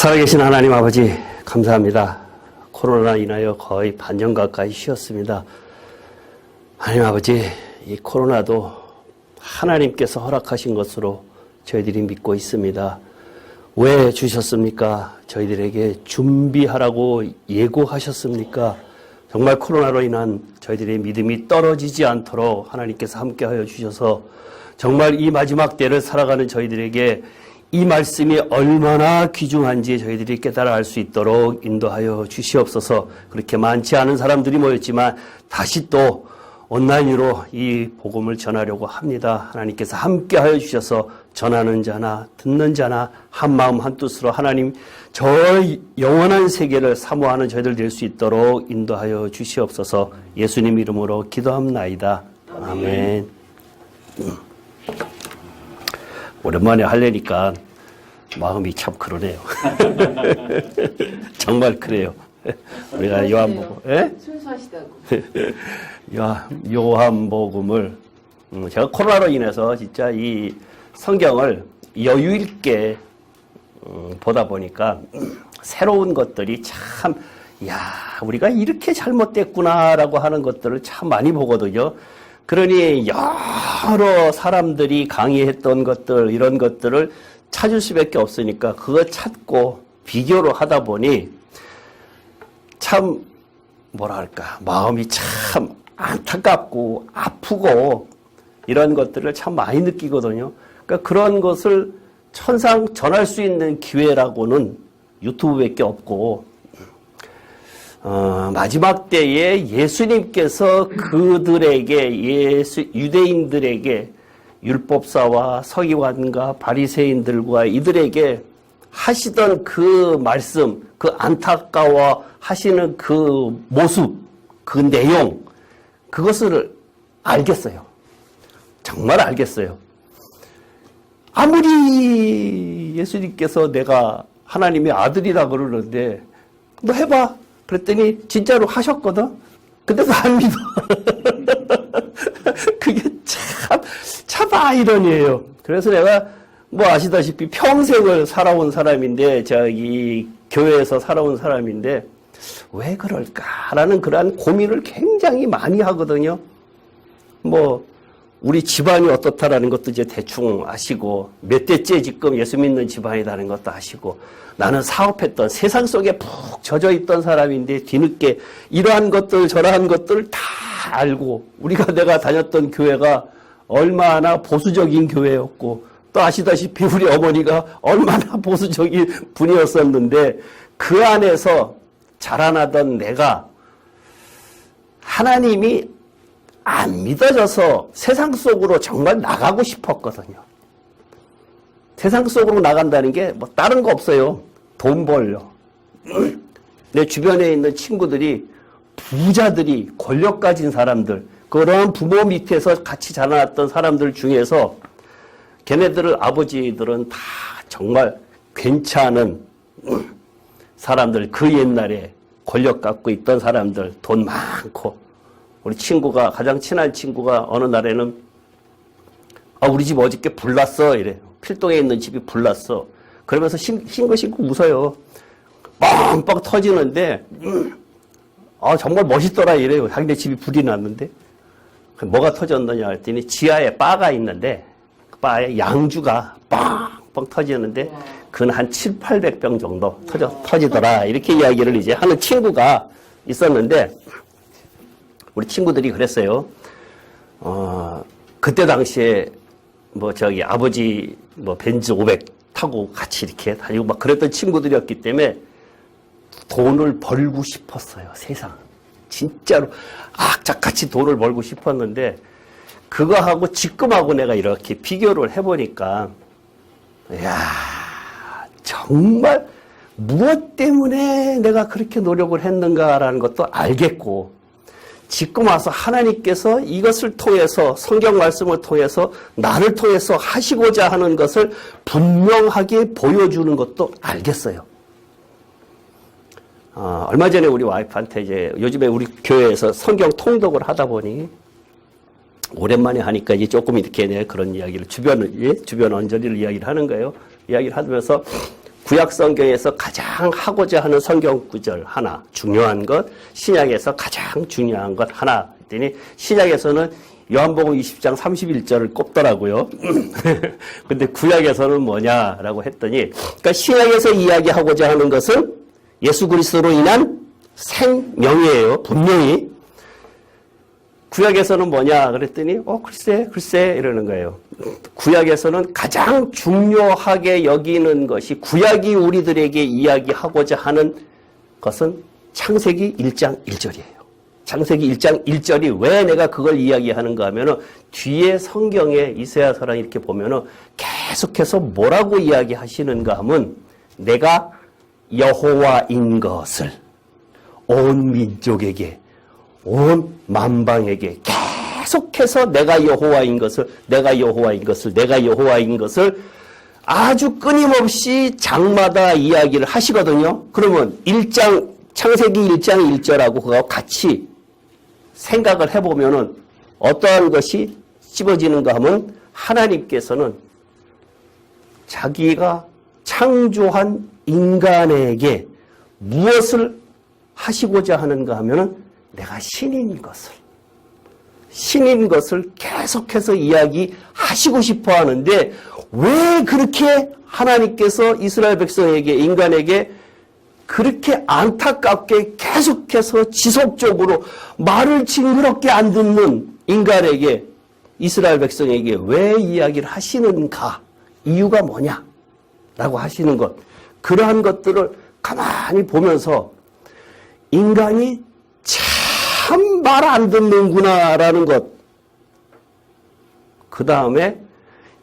살아계신 하나님 아버지 감사합니다. 코로나 인하여 거의 반년 가까이 쉬었습니다. 하나님 아버지, 이 코로나도 하나님께서 허락하신 것으로 저희들이 믿고 있습니다. 왜 주셨습니까? 저희들에게 준비하라고 예고하셨습니까? 정말 코로나로 인한 저희들의 믿음이 떨어지지 않도록 하나님께서 함께하여 주셔서 정말 이 마지막 때를 살아가는 저희들에게 이 말씀이 얼마나 귀중한지 저희들이 깨달아 알 수 있도록 인도하여 주시옵소서. 그렇게 많지 않은 사람들이 모였지만 다시 또 온라인으로 이 복음을 전하려고 합니다. 하나님께서 함께하여 주셔서 전하는 자나 듣는 자나 한마음 한뜻으로 하나님 저 영원한 세계를 사모하는 저희들 될 수 있도록 인도하여 주시옵소서. 예수님 이름으로 기도합나이다. 아멘. 오랜만에 하려니까 마음이 참 그러네요. 정말 그래요. 우리가 요한복음, 순수하시다고. 요한복음을 제가 코로나로 인해서 진짜 이 성경을 여유 있게 보다 보니까 새로운 것들이 참, 우리가 이렇게 잘못됐구나라고 하는 것들을 참 많이 보거든요. 그러니 여러 사람들이 강의했던 것들, 이런 것들을 찾을 수밖에 없으니까 그거 찾고 비교를 하다 보니 참 뭐랄까 마음이 참 안타깝고 아프고 이런 것들을 참 많이 느끼거든요. 그러니까 그런 것을 천상 전할 수 있는 기회라고는 유튜브밖에 없고 마지막 때에 예수님께서 그들에게 유대인들에게 율법사와 서기관과 바리새인들과 이들에게 하시던 그 말씀, 그 안타까워 하시는 그 모습, 그 내용, 그것을 알겠어요. 정말 알겠어요. 아무리 예수님께서 내가 하나님의 아들이라 그러는데 너 해봐. 그랬더니 진짜로 하셨거든. 근데도 안 믿어. 그게 참 아이러니예요. 그래서 내가 뭐 아시다시피 평생을 살아온 사람인데 저기 교회에서 살아온 사람인데 왜 그럴까라는 그러한 고민을 굉장히 많이 하거든요. 뭐 우리 집안이 어떻다라는 것도 이제 대충 아시고 몇 대째 지금 예수 믿는 집안이라는 것도 아시고 나는 사업했던 세상 속에 푹 젖어 있던 사람인데 뒤늦게 이러한 것들 저러한 것들을 다 알고 내가 다녔던 교회가 얼마나 보수적인 교회였고 또 아시다시피 우리 어머니가 얼마나 보수적인 분이었었는데 그 안에서 자라나던 내가 하나님이 안 믿어져서 세상 속으로 정말 나가고 싶었거든요. 세상 속으로 나간다는 게 뭐 다른 거 없어요. 돈 벌려. 내 주변에 있는 친구들이 부자들이 권력 가진 사람들, 그런 부모 밑에서 같이 자라났던 사람들 중에서 걔네들을 아버지들은 다 정말 괜찮은 사람들, 그 옛날에 권력 갖고 있던 사람들, 돈 많고 우리 친구가 가장 친한 친구가 어느 날에는 우리 집 어저께 불났어 이래. 필동에 있는 집이 불났어. 그러면서 싱긋싱긋 웃어요. 뻥뻥 터지는데 정말 멋있더라 이래요. 자기네 집이 불이 났는데 뭐가 터졌느냐 했더니 지하에 바가 있는데 그 바에 양주가 뻥뻥 터지는데 그건 한 700~800병 정도 터지더라 이렇게 이야기를 이제 하는 친구가 있었는데 우리 친구들이 그랬어요. 그때 당시에 아버지 벤츠 500 타고 같이 이렇게 다니고 막 그랬던 친구들이었기 때문에 돈을 벌고 싶었어요. 세상. 진짜로 악착같이 돈을 벌고 싶었는데 그거하고 지금하고 내가 이렇게 비교를 해보니까 정말 무엇 때문에 내가 그렇게 노력을 했는가라는 것도 알겠고 지금 와서 하나님께서 이것을 통해서 성경 말씀을 통해서 나를 통해서 하시고자 하는 것을 분명하게 보여주는 것도 알겠어요. 얼마 전에 우리 와이프한테 이제 요즘에 우리 교회에서 성경 통독을 하다 보니 오랜만에 하니까 이제 조금 이렇게 그런 이야기를 주변 언저리를 이야기를 하는 거예요. 이야기를 하면서 구약 성경에서 가장 하고자 하는 성경 구절 하나, 중요한 것, 신약에서 가장 중요한 것 하나 했더니 신약에서는 요한복음 20장 31절을 꼽더라고요. 근데 구약에서는 뭐냐라고 했더니, 그러니까 신약에서 이야기하고자 하는 것은 예수 그리스도로 인한 생명이에요. 분명히. 구약에서는 뭐냐 그랬더니 글쎄 이러는 거예요. 구약에서는 가장 중요하게 여기는 것이, 구약이 우리들에게 이야기하고자 하는 것은 창세기 1장 1절이에요. 창세기 1장 1절이 왜 내가 그걸 이야기하는가 하면은 뒤에 성경에 이사야서랑 이렇게 보면은 계속해서 뭐라고 이야기하시는가 하면, 내가 여호와인 것을 온 민족에게, 온 만방에게 계속해서 내가 여호와인 것을 아주 끊임없이 장마다 이야기를 하시거든요. 그러면 창세기 1장 1절하고 그거하고 같이 생각을 해보면은 어떠한 것이 찝어지는가 하면, 하나님께서는 자기가 창조한 인간에게 무엇을 하시고자 하는가 하면은, 내가 신인 것을 계속해서 이야기하시고 싶어 하는데, 왜 그렇게 하나님께서 이스라엘 백성에게, 인간에게 그렇게 안타깝게 계속해서 지속적으로 말을 징그럽게 안 듣는 인간에게, 이스라엘 백성에게 왜 이야기를 하시는가? 이유가 뭐냐? 라고 하시는 것. 그러한 것들을 가만히 보면서 인간이 참 말 안 듣는구나라는 것. 그 다음에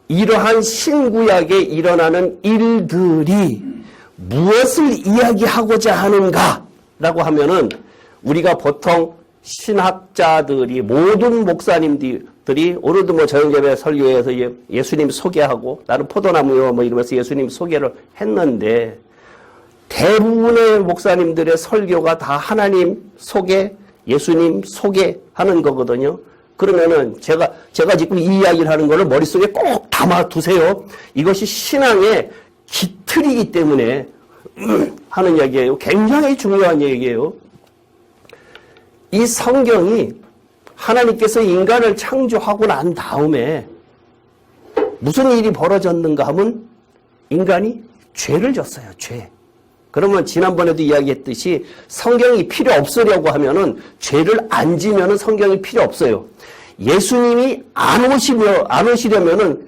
이러한 신구약에 일어나는 일들이 무엇을 이야기하고자 하는가라고 하면은, 우리가 보통 신학자들이, 모든 목사님들이 오늘도 뭐 저녁예배 설교에서 예수님 소개하고, 나는 포도나무요 뭐 이러면서 예수님 소개를 했는데, 대부분의 목사님들의 설교가 다 하나님 소개, 예수님 소개하는 거거든요. 그러면은 제가 지금 이 이야기를 하는 거를 머릿속에 꼭 담아두세요. 이것이 신앙의 기틀이기 때문에 하는 이야기예요. 굉장히 중요한 얘기예요. 이 성경이 하나님께서 인간을 창조하고 난 다음에 무슨 일이 벌어졌는가 하면, 인간이 죄를 졌어요. 죄. 그러면 지난번에도 이야기했듯이 성경이 필요 없으려고 하면은, 죄를 안 지면은 성경이 필요 없어요. 예수님이 안 오시려면은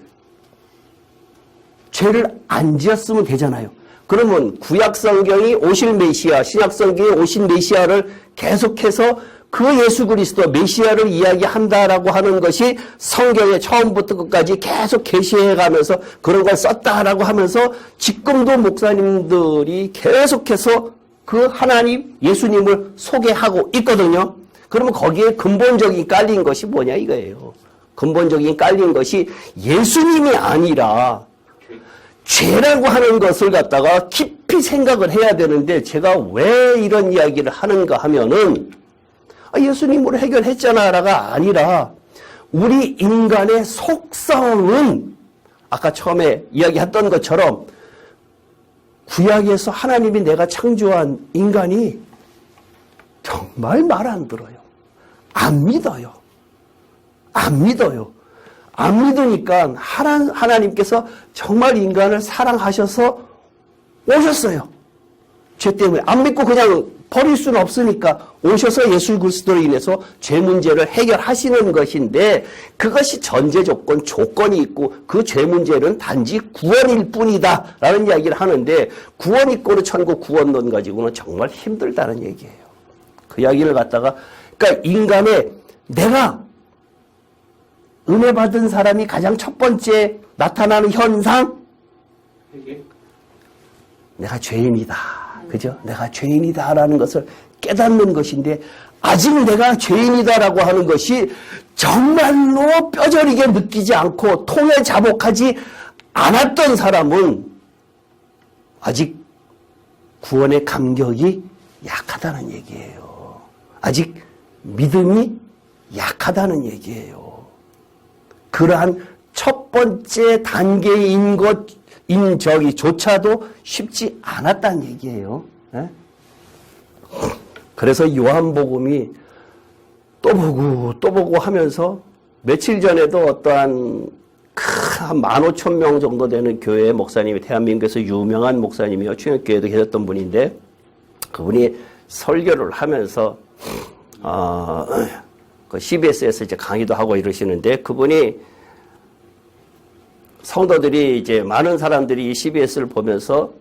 죄를 안 지었으면 되잖아요. 그러면 구약 성경이 오실 메시아, 신약 성경이 오신 메시아를 계속해서 그 예수 그리스도 메시아를 이야기한다라고 하는 것이 성경의 처음부터 끝까지 계속 계시해가면서 그런 걸 썼다라고 하면서, 지금도 목사님들이 계속해서 그 하나님 예수님을 소개하고 있거든요. 그러면 거기에 근본적인 깔린 것이 뭐냐 이거예요. 근본적인 깔린 것이 예수님이 아니라 죄라고 하는 것을 갖다가 깊이 생각을 해야 되는데, 제가 왜 이런 이야기를 하는가 하면은, 예수님으로 해결했잖아라가 아니라, 우리 인간의 속성은 아까 처음에 이야기했던 것처럼 구약에서 하나님이 내가 창조한 인간이 정말 말 안 들어요. 안 믿어요. 안 믿어요. 안 믿으니까 하나님께서 정말 인간을 사랑하셔서 오셨어요. 죄 때문에. 안 믿고 그냥 버릴 수는 없으니까 오셔서 예수 그리스도로 인해서 죄 문제를 해결하시는 것인데, 그것이 전제 조건, 조건이 있고, 그 죄 문제는 단지 구원일 뿐이다 라는 이야기를 하는데, 구원 있고는 천국, 구원론 가지고는 정말 힘들다는 얘기예요. 그 이야기를 갖다가, 그러니까 인간의, 내가 은혜 받은 사람이 가장 첫 번째 나타나는 현상, 내가 죄인이다. 그죠? 내가 죄인이다라는 것을 깨닫는 것인데, 아직 내가 죄인이다라고 하는 것이 정말로 뼈저리게 느끼지 않고 통에 자복하지 않았던 사람은 아직 구원의 감격이 약하다는 얘기예요. 아직 믿음이 약하다는 얘기예요. 그러한 첫 번째 단계인 것 인정이조차도 쉽지 않았다는 얘기예요. 예? 그래서 요한복음이 또 보고 하면서 며칠 전에도 어떠한 한 15,000명 정도 되는 교회 목사님이 대한민국에서 유명한 목사님이요. 충역교회도 계셨던 분인데 그분이 설교를 하면서 그 CBS에서 이제 강의도 하고 이러시는데 그분이 성도들이 이제 많은 사람들이 이 CBS를 보면서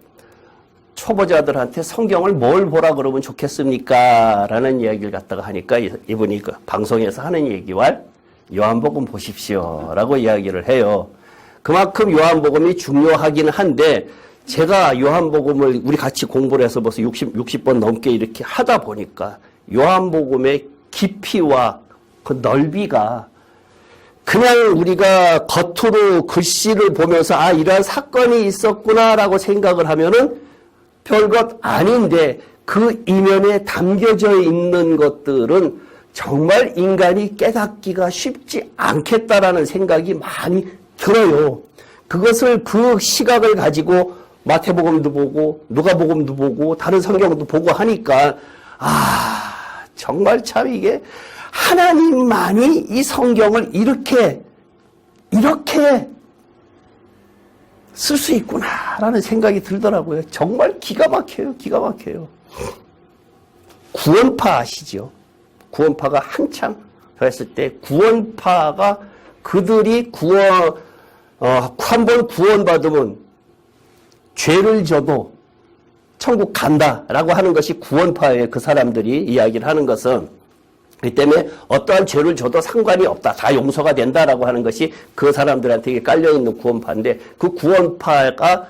초보자들한테 성경을 뭘 보라 그러면 좋겠습니까? 라는 이야기를 갖다가 하니까 이분이 그 방송에서 하는 얘기와 요한복음 보십시오. 라고 이야기를 해요. 그만큼 요한복음이 중요하긴 한데 제가 요한복음을 우리 같이 공부를 해서 벌써 60번 넘게 이렇게 하다 보니까 요한복음의 깊이와 그 넓이가 그냥 우리가 겉으로 글씨를 보면서 아 이러한 사건이 있었구나라고 생각을 하면은 별것 아닌데 그 이면에 담겨져 있는 것들은 정말 인간이 깨닫기가 쉽지 않겠다라는 생각이 많이 들어요. 그것을 그 시각을 가지고 마태복음도 보고 누가복음도 보고 다른 성경도 보고 하니까 정말 참 이게 하나님만이 이 성경을 이렇게 쓸 수 있구나라는 생각이 들더라고요. 정말 기가 막혀요. 기가 막혀요. 구원파 아시죠? 구원파가 한참 했을 때 구원파가 그들이 한 번 구원받으면 죄를 져도 천국 간다라고 하는 것이 구원파의 그 사람들이 이야기를 하는 것은 그 때문에 어떠한 죄를 져도 상관이 없다. 다 용서가 된다라고 하는 것이 그 사람들한테 깔려있는 구원파인데 그 구원파가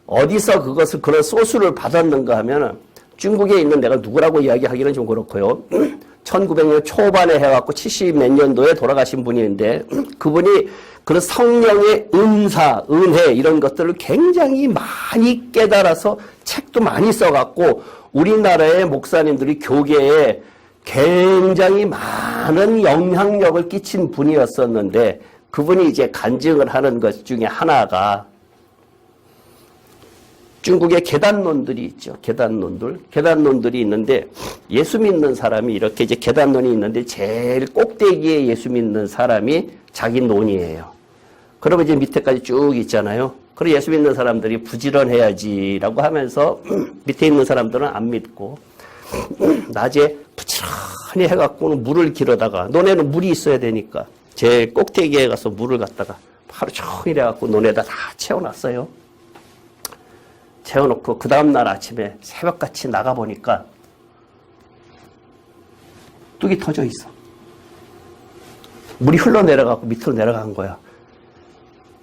어디서 그것을 그런 소스를 받았는가 하면은 중국에 있는 내가 누구라고 이야기하기는 좀 그렇고요. 1900년 초반에 해갖고 70 몇 년도에 돌아가신 분인데 그분이 그런 성령의 은사, 은혜 이런 것들을 굉장히 많이 깨달아서 책도 많이 써갖고 우리나라의 목사님들이 교계에 굉장히 많은 영향력을 끼친 분이었었는데 그분이 이제 간증을 하는 것 중에 하나가 중국의 계단론들이 있죠. 계단론들이 있는데 예수 믿는 사람이 이렇게 이제 계단론이 있는데 제일 꼭대기에 예수 믿는 사람이 자기 논이에요. 그러면 이제 밑에까지 쭉 있잖아요. 그리고 예수 믿는 사람들이 부지런해야지라고 하면서 밑에 있는 사람들은 안 믿고 낮에 부지런히 해갖고는 물을 길어다가 논에는 물이 있어야 되니까 제일 꼭대기에 가서 물을 갖다가 하루 종일 해갖고 논에다 다 채워놨어요. 채워놓고 그 다음날 아침에 새벽같이 나가보니까 뚝이 터져 있어. 물이 흘러내려가고 밑으로 내려간 거야.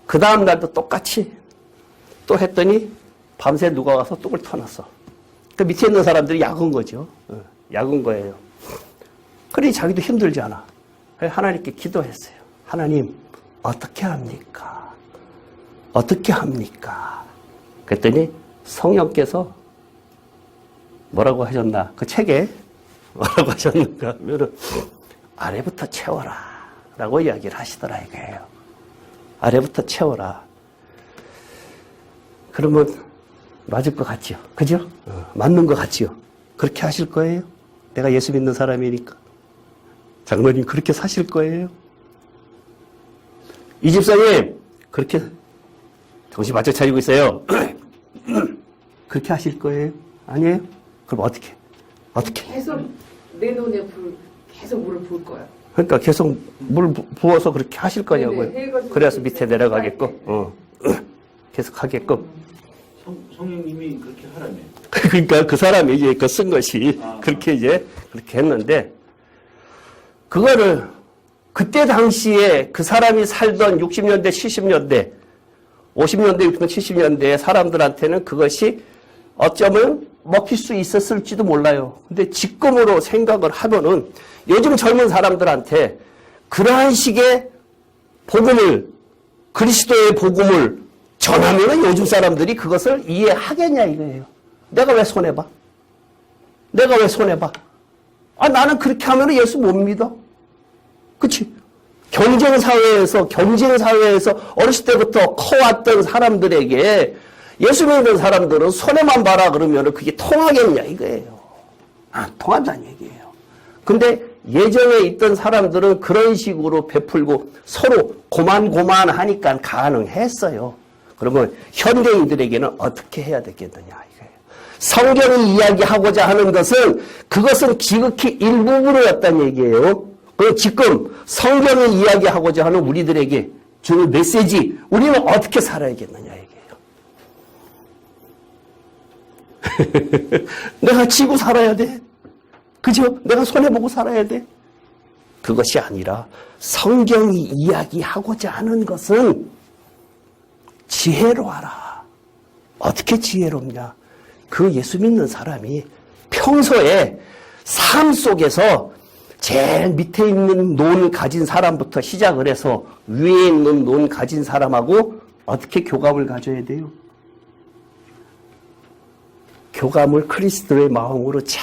그 다음날도 똑같이 또 했더니 밤새 누가 와서 뚝을 터놨어. 그 밑에 있는 사람들이 약은 거죠. 약은 거예요. 그러니 자기도 힘들잖아. 하나님께 기도했어요. 하나님 어떻게 합니까? 어떻게 합니까? 그랬더니 성령께서 뭐라고 하셨나? 그 책에 뭐라고 하셨는가 하면은 아래부터 채워라 라고 이야기를 하시더라 이거예요. 아래부터 채워라. 그러면 맞을 것 같죠? 그죠? 맞는 것 같죠? 그렇게 하실 거예요? 내가 예수 믿는 사람이니까. 장로님 그렇게 사실 거예요? 이 집사님 그렇게 정신 바짝 차리고 있어요. 그렇게 하실 거예요? 아니에요? 그럼 어떻게? 계속 내 눈에 계속 물을 부을 거야. 그러니까 계속 물 부어서 그렇게 하실 거냐고요. 그래서 밑에 내려가게끔, 계속 하게끔. 성령님이 그렇게 하라며. 그러니까 그 사람이 이제 그 쓴 것이 그렇게 했는데, 그거를 그때 당시에 그 사람이 살던 60년대, 70년대, 50년대, 60년대, 70년대 사람들한테는 그것이 어쩌면 먹힐 수 있었을지도 몰라요. 근데 지금으로 생각을 하면은 요즘 젊은 사람들한테 그러한 식의 복음을, 그리스도의 복음을 전하면은 요즘 사람들이 그것을 이해하겠냐 이거예요. 내가 왜 손해봐? 나는 그렇게 하면은 예수 못 믿어. 그치? 경쟁사회에서 어렸을 때부터 커왔던 사람들에게 예수 믿는 사람들은 손해만 봐라 그러면 그게 통하겠냐 이거예요. 안 통한다는 얘기예요. 근데 예전에 있던 사람들은 그런 식으로 베풀고 서로 고만고만하니까 가능했어요. 그러면 현대인들에게는 어떻게 해야 되겠느냐 이거예요. 성경이 이야기하고자 하는 그것은 지극히 일부분이었다는 얘기예요. 그 지금 성경이 이야기하고자 하는 우리들에게 주는 메시지, 우리는 어떻게 살아야겠느냐 얘기예요. 내가 지고 살아야 돼. 그죠? 내가 손해보고 살아야 돼. 그것이 아니라 성경이 이야기하고자 하는 것은 지혜로 하라. 어떻게 지혜롭냐? 그 예수 믿는 사람이 평소에 삶 속에서 제일 밑에 있는 논 가진 사람부터 시작을 해서 위에 있는 논 가진 사람하고 어떻게 교감을 가져야 돼요? 교감을 그리스도의 마음으로 잘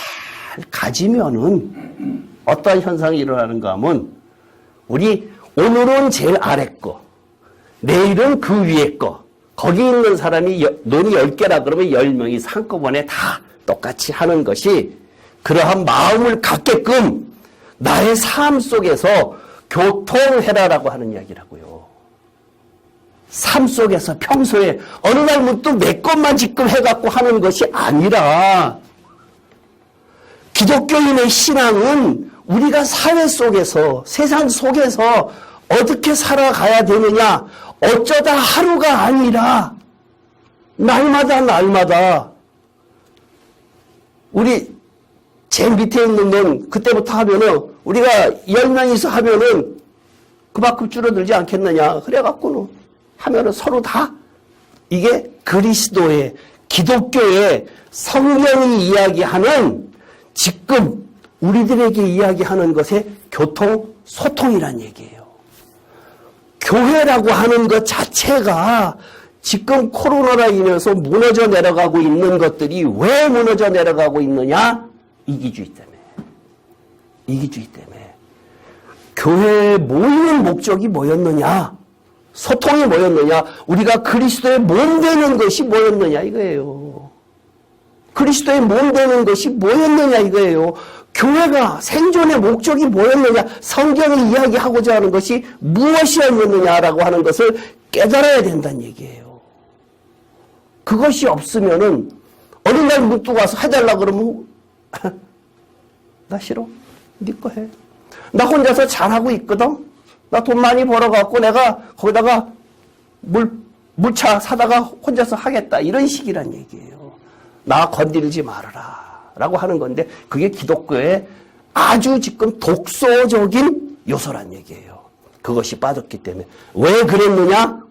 가지면은 어떤 현상이 일어나는가 하면 우리 오늘은 제일 아래 거, 내일은 그 위에 거, 거기 있는 사람이 논이 10개라 그러면 10명이 한꺼번에 다 똑같이 하는 것이 그러한 마음을 갖게끔 나의 삶 속에서 교통해라라고 하는 이야기라고요. 삶 속에서 평소에 어느 날 문득 내 것만 지금 해갖고 하는 것이 아니라 기독교인의 신앙은 우리가 사회 속에서 세상 속에서 어떻게 살아가야 되느냐, 어쩌다 하루가 아니라 날마다 우리 제일 밑에 있는 놈 그때부터 하면은 우리가 10명이서 하면은 그만큼 줄어들지 않겠느냐. 그래갖고는 하면은 서로 다 이게 그리스도의 기독교의 성경이 이야기하는 지금 우리들에게 이야기하는 것의 교통, 소통이란 얘기예요. 교회라고 하는 것 자체가 지금 코로나로 인해서 무너져 내려가고 있는 것들이 왜 무너져 내려가고 있느냐? 이기주의 때문에. 이기주의 때문에. 교회에 모이는 목적이 뭐였느냐? 소통이 뭐였느냐? 우리가 그리스도의 몸 되는 것이 뭐였느냐? 이거예요. 그리스도의 몸 되는 것이 뭐였느냐? 이거예요. 교회가 생존의 목적이 뭐였느냐? 성경이 이야기하고자 하는 것이 무엇이었느냐라고 하는 것을 깨달아야 된다는 얘기예요. 그것이 없으면은 어느 날 문득 와서 해달라 그러면 나 싫어. 네 거 해. 나 혼자서 잘하고 있거든. 나 돈 많이 벌어갖고 내가 거기다가 물차 사다가 혼자서 하겠다. 이런 식이란 얘기예요. 나 건드리지 말아라. 라고 하는 건데 그게 기독교의 아주 지금 독소적인 요소란 얘기예요. 그것이 빠졌기 때문에. 왜 그랬느냐?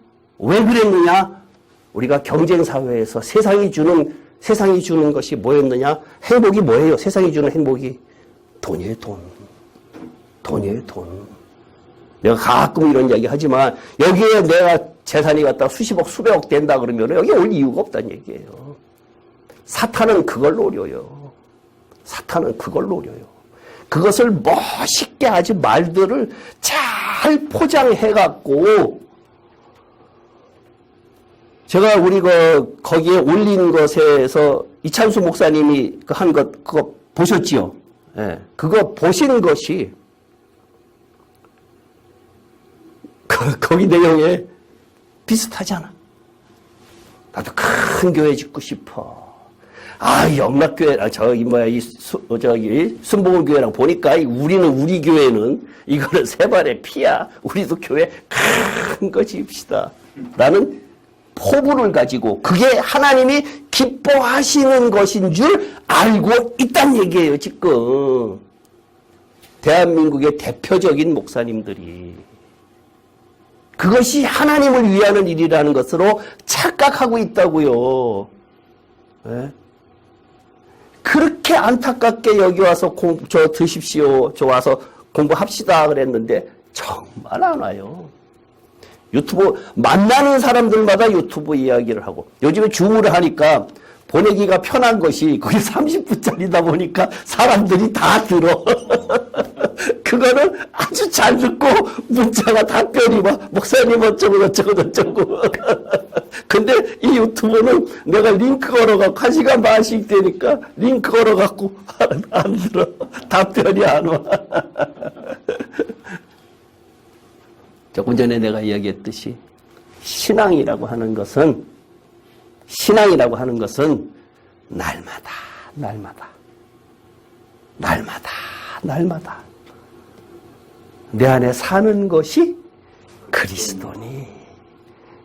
우리가 경쟁사회에서 세상이 주는 것이 뭐였느냐? 행복이 뭐예요? 세상이 주는 행복이 돈이에요, 돈. 돈이에요, 돈. 내가 가끔 이런 이야기 하지만 여기에 내가 재산이 갖다 수십억, 수백억 된다 그러면 여기 올 이유가 없다는 얘기예요. 사탄은 그걸 노려요. 그것을 멋있게 아주 말들을 잘 포장해갖고 제가 우리 거기에 올린 것에서 이찬수 목사님이 한 것 그거 보셨지요? 예. 그거 보시는 것이 거기 내용에 비슷하잖아. 나도 큰 교회 짓고 싶어. 영락교회랑 순복음교회랑 보니까 우리 교회는 이거는 세발의 피야. 우리도 교회 큰 거 지읍시다. 라는 포부를 가지고 그게 하나님이 기뻐하시는 것인 줄 알고 있다는 얘기예요, 지금. 대한민국의 대표적인 목사님들이. 그것이 하나님을 위하는 일이라는 것으로 착각하고 있다고요. 네? 그렇게 안타깝게 여기 와서 드십시오. 와서 공부합시다. 그랬는데 정말 안 와요. 유튜브, 만나는 사람들마다 유튜브 이야기를 하고 요즘에 줌을 하니까 보내기가 편한 것이 그게 30분짜리다 보니까 사람들이 다 들어. 그거는 안 아주 잘 듣고 문자가 답변이 막 목사님 어쩌고 저쩌고 근데 이 유튜브는 내가 링크 걸어갖고 1시간 반씩 되니까 링크 걸어갖고 안 들어. 답변이 안 와. 조금 전에 내가 이야기했듯이 신앙이라고 하는 것은 날마다 내 안에 사는 것이 그리스도니,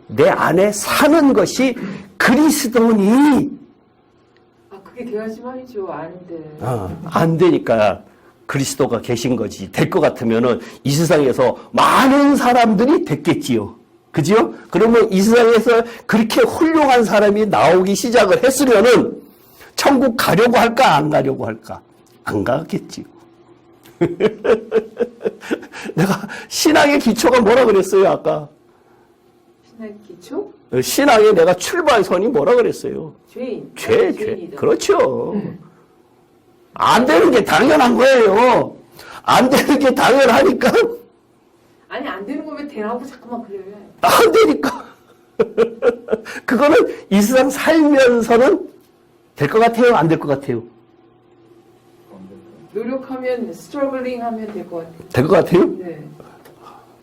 내 안에 사는 것이 그리스도니. 아, 그게 돼야지만이죠. 아닌데. 안 되니까 그리스도가 계신 거지. 될 것 같으면은 이 세상에서 많은 사람들이 됐겠지요. 그지요? 그러면 이 세상에서 그렇게 훌륭한 사람이 나오기 시작을 했으면은 천국 가려고 할까, 안 가려고 할까? 안 가겠지요. 내가 신앙의 기초가 뭐라 그랬어요, 아까? 신앙 기초? 신앙의 내가 출발선이 뭐라 그랬어요? 죄인. 죄. 죄인이다. 그렇죠. 안 되는 게 당연한 거예요. 안 되는 게 당연하니까. 아니, 안 되는 거면 되라고 자꾸만 그래. 안 되니까. 그거는 이 세상 살면서는 될 것 같아요? 안 될 것 같아요? 노력하면, 스트러글링 하면 될 것 같아요. 될 것 같아요? 네.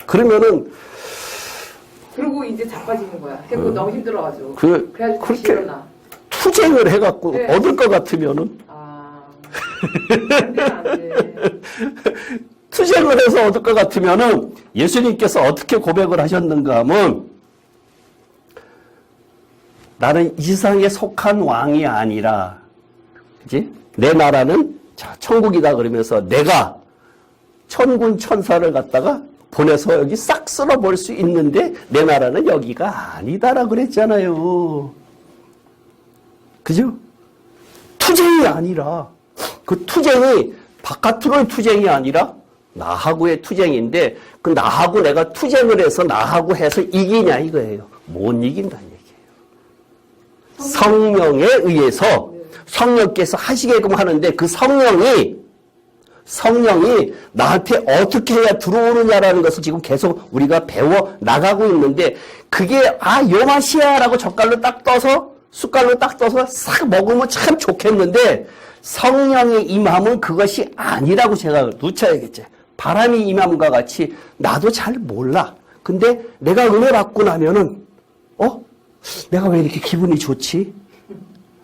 그러면은, 그리고 이제 자빠지는 거야. 해고 너무 힘들어가지고. 그래가지고 다시 그렇게 일어나. 투쟁을 해갖고 네. 얻을 것 같으면은, 안 돼, 안 돼. 투쟁을 해서 얻을 것 같으면은, 예수님께서 어떻게 고백을 하셨는가 하면, 나는 이 세상에 속한 왕이 아니라, 그지? 내 나라는 자, 천국이다 그러면서 내가 천군 천사를 갖다가 보내서 여기 싹 쓸어볼 수 있는데 내 나라는 여기가 아니다라 그랬잖아요. 그죠? 투쟁이 아니라 그 투쟁이 바깥으로의 투쟁이 아니라 나하고의 투쟁인데 그 나하고 내가 투쟁을 해서 나하고 해서 이기냐 이거예요. 못 이긴다는 얘기예요. 성령에 의해서 성령께서 하시게끔 하는데 그 성령이 나한테 어떻게 해야 들어오느냐라는 것을 지금 계속 우리가 배워 나가고 있는데 그게 요 맛이야라고 젓갈로 딱 떠서 숟갈로 딱 떠서 싹 먹으면 참 좋겠는데 성령의 임함은 그것이 아니라고 제가 누차야겠지. 바람이 임함과 같이 나도 잘 몰라. 근데 내가 은혜 받고 나면은 내가 왜 이렇게 기분이 좋지?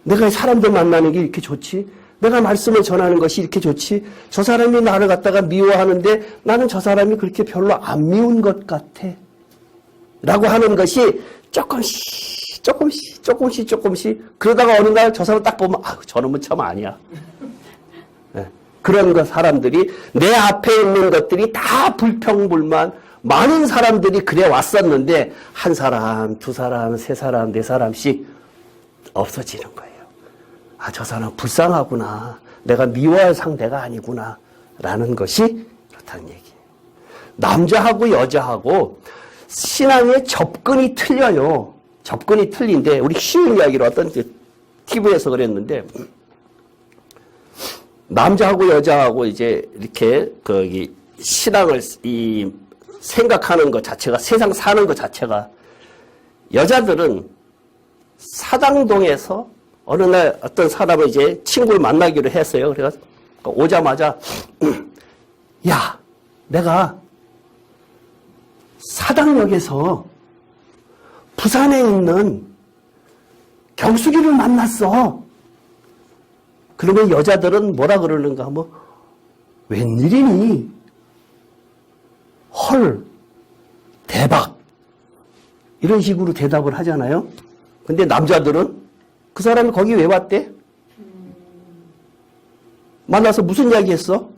내가 사람들 만나는 게 이렇게 좋지? 내가 말씀을 전하는 것이 이렇게 좋지? 저 사람이 나를 갖다가 미워하는데 나는 저 사람이 그렇게 별로 안 미운 것 같아. 라고 하는 것이 조금씩 그러다가 어느 날 저 사람 딱 보면 저놈은 참 아니야. 네. 그런 사람들이 내 앞에 있는 것들이 다 불평불만 많은 사람들이 그래 왔었는데 한 사람, 두 사람, 세 사람, 네 사람씩 없어지는 거예요. 저 사람 불쌍하구나. 내가 미워할 상대가 아니구나. 라는 것이 그렇다는 얘기예요. 남자하고 여자하고 신앙의 접근이 틀려요. 접근이 틀린데 우리 쉬운 이야기로 어떤 TV에서 그랬는데 남자하고 여자하고 이제 이렇게 신앙을 생각하는 것 자체가 세상 사는 것 자체가 여자들은 사당동에서 어느 날 어떤 사람을 이제 친구를 만나기로 했어요. 그래서 오자마자 야, 내가 사당역에서 부산에 있는 경숙이를 만났어. 그러면 여자들은 뭐라 그러는가 하면 웬일이니? 헐, 대박. 이런 식으로 대답을 하잖아요. 근데 남자들은 그 사람이 거기 왜 왔대? 만나서 무슨 이야기 했어?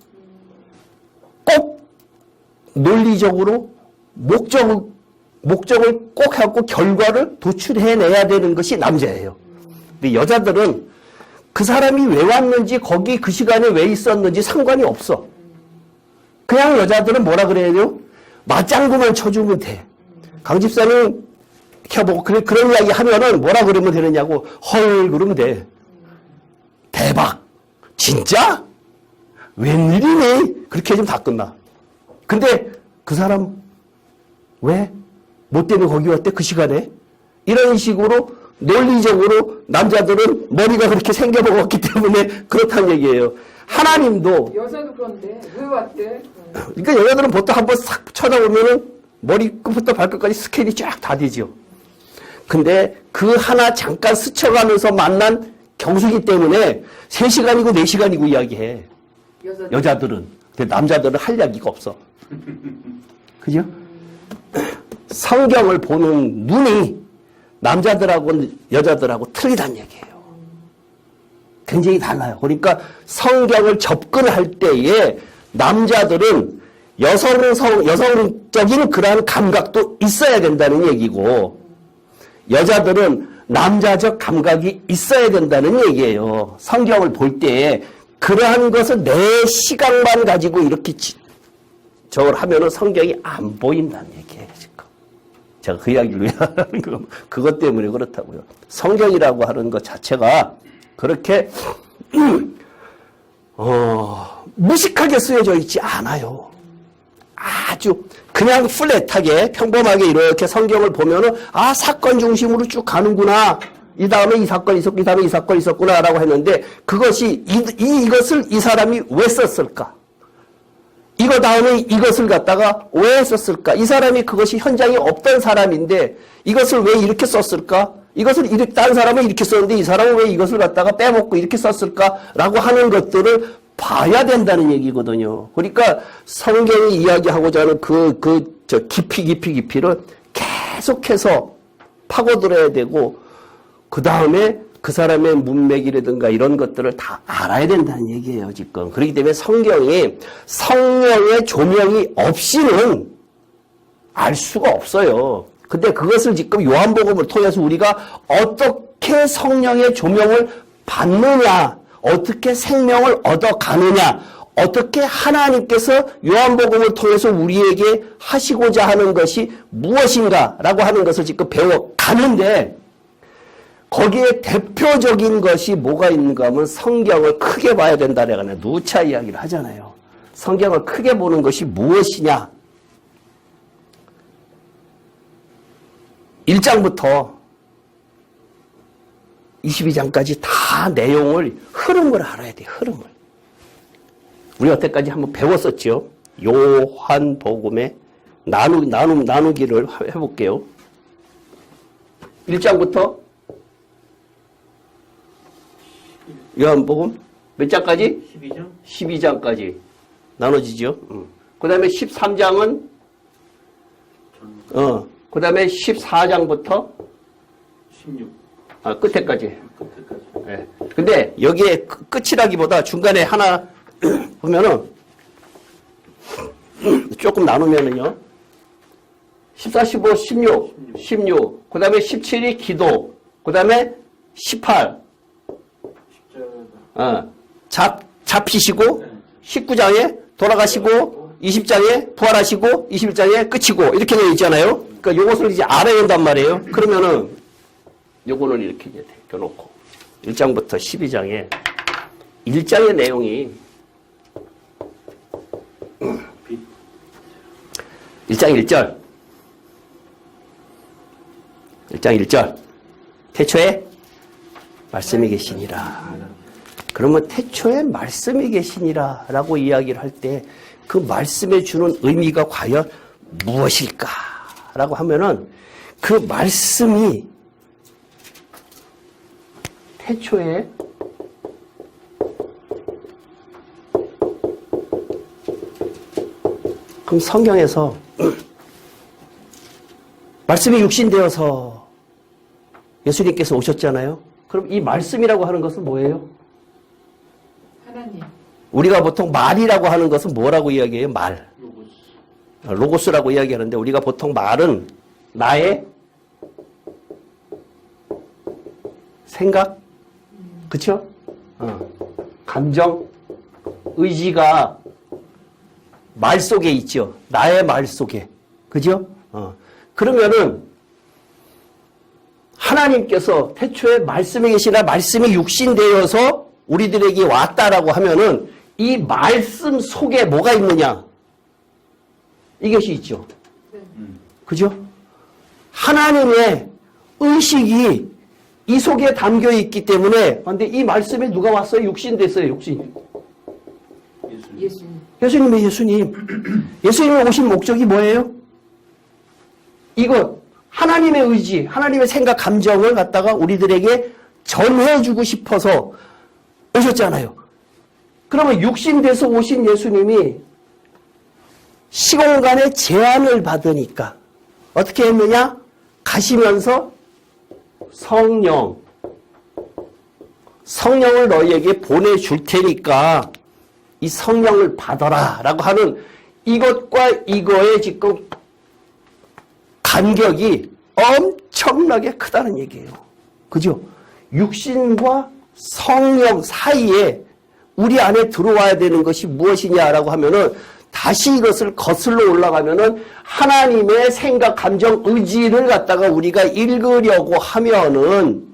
꼭 논리적으로 목적을 꼭 해갖고 결과를 도출해내야 되는 것이 남자예요. 근데 여자들은 그 사람이 왜 왔는지 거기 그 시간에 왜 있었는지 상관이 없어. 그냥 여자들은 뭐라 그래야 돼요? 맞장구만 쳐주면 돼. 강 집사님 켜보고 그런 이야기 하면은 뭐라 그러면 되느냐고 헐 그러면 돼. 대박. 진짜? 웬일이니? 그렇게 해주면 다 끝나. 근데 그 사람 왜? 뭐 때문에 거기 왔대? 그 시간에? 이런 식으로 논리적으로 남자들은 머리가 그렇게 생겨먹었기 때문에 그렇다는 얘기예요. 하나님도 여자도 그런데 왜 왔대? 그러니까 여자들은 보통 한번 싹 쳐다보면은 머리끝부터 발끝까지 스캔이 쫙 다 되죠. 근데 그 하나 잠깐 스쳐가면서 만난 경수기 때문에 3시간이고 4시간이고 이야기해. 여자들은. 근데 남자들은 할 이야기가 없어. 그죠? 성경을 보는 눈이 남자들하고 여자들하고 틀리다는 얘기예요. 굉장히 달라요. 그러니까 성경을 접근할 때에 남자들은 여성적인 그러한 감각도 있어야 된다는 얘기고 여자들은 남자적 감각이 있어야 된다는 얘기예요. 성경을 볼 때에 그러한 것을 내 시각만 가지고 이렇게 저걸 하면은 성경이 안 보인다는 얘기예요. 지금. 제가 그 이야기를 왜 하는 거 그것 때문에 그렇다고요. 성경이라고 하는 것 자체가 그렇게 무식하게 쓰여져 있지 않아요. 아주 그냥 플랫하게 평범하게 이렇게 성경을 보면은 아 사건 중심으로 쭉 가는구나. 이 다음에 이 사건이 있었고 이 다음에 이 사건이 있었구나라고 했는데 그것이 이것을 이 사람이 왜 썼을까? 이거 다음에 이것을 갖다가 왜 썼을까? 이 사람이 그것이 현장에 없던 사람인데 이것을 왜 이렇게 썼을까? 이것을 다른 사람은 이렇게 썼는데 이 사람은 왜 이것을 갖다가 빼먹고 이렇게 썼을까라고 하는 것들을 봐야 된다는 얘기거든요. 그러니까 성경이 이야기하고자 하는 깊이를 계속해서 파고들어야 되고 그 다음에 그 사람의 문맥이라든가 이런 것들을 다 알아야 된다는 얘기예요, 지금. 그렇기 때문에 성경이 성령의 조명이 없이는 알 수가 없어요. 근데 그것을 지금 요한복음을 통해서 우리가 어떻게 성령의 조명을 받느냐, 어떻게 생명을 얻어가느냐, 어떻게 하나님께서 요한복음을 통해서 우리에게 하시고자 하는 것이 무엇인가라고 하는 것을 지금 배워가는데 거기에 대표적인 것이 뭐가 있는가 하면 성경을 크게 봐야 된다라는 누차 이야기를 하잖아요. 성경을 크게 보는 것이 무엇이냐? 1장부터 22장까지 다 내용을 흐름을 알아야 돼요. 흐름을. 우리 여태까지 한번 배웠었죠. 요한복음의 나누기를 해볼게요. 1장부터 요한복음 몇 장까지? 12장? 12장까지 나눠지죠. 그 다음에 13장은 그 다음에 14장부터 16. 끝에까지. 끝에까지. 예. 근데 여기에 끝이라기보다 중간에 하나 보면은 조금 나누면은요. 14, 15, 16. 그 다음에 17이 기도. 그 다음에 18. 잡히시고 19장에 돌아가시고 20장에 부활하시고 21장에 끝이고 이렇게 되어 있잖아요. 그러니까 요것을 이제 알아야 된단 말이에요. 그러면은 요거는 이렇게 이제 껴놓고 1장부터 12장에 1장의 내용이 1장 1절 1장 1절 태초에 말씀이 계시니라. 그러면 태초에 말씀이 계시니라 라고 이야기를 할 때 그 말씀에 주는 의미가 과연 무엇일까 라고 하면은 그 말씀이 태초에 그럼 성경에서 말씀이 육신되어서 예수님께서 오셨잖아요. 그럼 이 말씀이라고 하는 것은 뭐예요? 하나님. 우리가 보통 말이라고 하는 것은 뭐라고 이야기해요? 말. 로고스라고 이야기하는데 우리가 보통 말은 나의 생각? 그쵸? 감정? 의지가 말 속에 있죠. 나의 말 속에. 그죠? 그러면은 하나님께서 태초에 말씀이 계시나 말씀이 육신되어서 우리들에게 왔다라고 하면은 이 말씀 속에 뭐가 있느냐? 이것이 있죠. 네. 그죠? 하나님의 의식이 이 속에 담겨 있기 때문에, 근데 이 말씀에 누가 왔어요? 육신 됐어요, 육신. 예수님. 예수님의 예수님. 예수님이 오신 목적이 뭐예요? 이것, 하나님의 의지, 하나님의 생각, 감정을 갖다가 우리들에게 전해주고 싶어서 오셨잖아요. 그러면 육신 돼서 오신 예수님이 시공간의 제한을 받으니까 어떻게 했느냐? 가시면서 성령을 너희에게 보내줄 테니까 이 성령을 받아라 라고 하는 이것과 이거의 지금 간격이 엄청나게 크다는 얘기예요. 그죠? 육신과 성령 사이에 우리 안에 들어와야 되는 것이 무엇이냐라고 하면은 다시 이것을 거슬러 올라가면은 하나님의 생각, 감정, 의지를 갖다가 우리가 읽으려고 하면은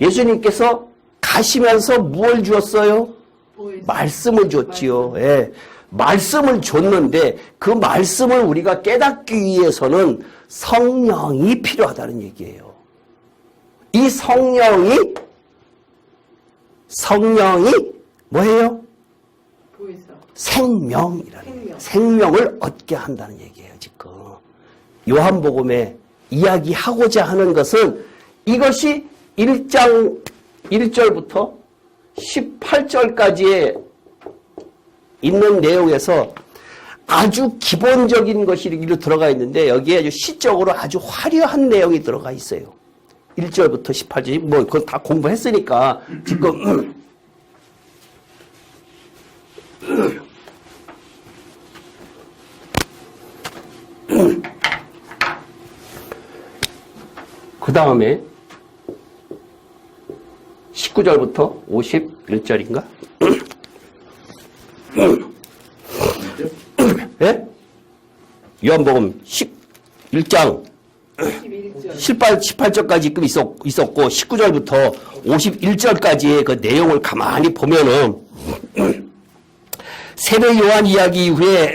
예수님께서 가시면서 무엇을 주었어요? 말씀을 줬지요. 예. 말씀을 줬는데 그 말씀을 우리가 깨닫기 위해서는 성령이 필요하다는 얘기예요. 이 성령이 뭐예요? 보이사. 생명이라는 생명을 얻게 한다는 얘기예요. 지금 요한복음에 이야기하고자 하는 것은 이것이 1장 1절부터 18절까지의 있는 내용에서 아주 기본적인 것이 이리로 들어가 있는데 여기에 아주 시적으로 아주 화려한 내용이 들어가 있어요. 1절부터 18절, 뭐, 그건 다 공부했으니까, 지금, 그 다음에, 19절부터 51절인가? 예? 요한복음 11장 18절까지 지금 있었고 19절부터 51절까지의 그 내용을 가만히 보면은 세례 요한 이야기 이후에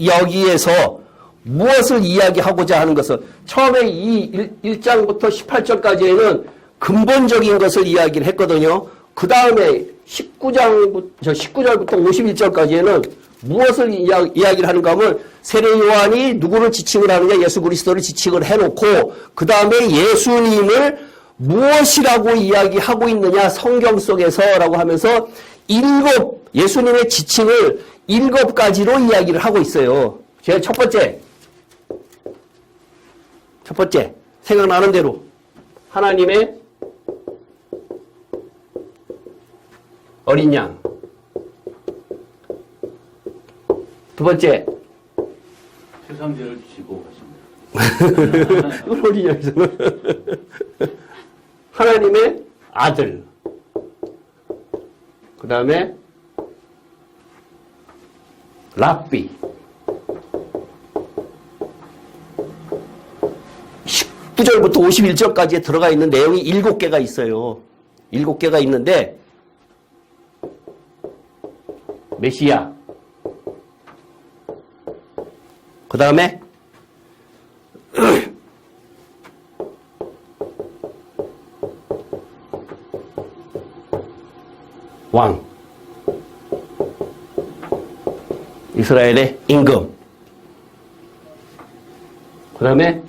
여기에서 무엇을 이야기하고자 하는 것은 처음에 이 1장부터 18절까지에는 근본적인 것을 이야기를 했거든요. 그 다음에 19절부터 51절까지에는 무엇을 이야기를 하는가 하면 세례 요한이 누구를 지칭을 하느냐, 예수 그리스도를 지칭을 해놓고 그 다음에 예수님을 무엇이라고 이야기하고 있느냐 성경 속에서라고 하면서 예수님의 지칭을 7가지로 이야기를 하고 있어요. 제가 첫 번째 생각나는 대로 하나님의 어린 양. 두 번째. 세상 죄를 지고 가십니다. 어린 양에서는 하나님의 아들. 그 다음에 랍비. 19절부터 51절까지에 들어가 있는 내용이 7개가 있어요. 7개가 있는데 메시아. 그 다음에 왕. 이스라엘의 임금. 그 다음에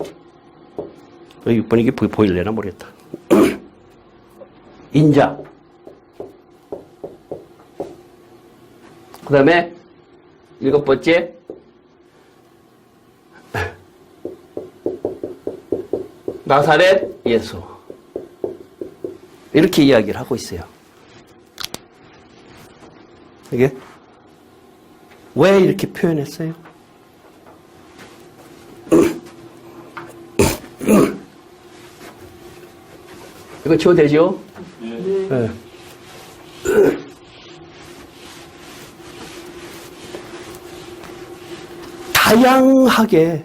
6번이 이게 보일래나 모르겠다. 인자. 그 다음에 7번째 나사렛 예수. 이렇게 이야기를 하고 있어요. 이게 왜 이렇게 표현했어요? 이거 지워도 되죠? 네. 다양하게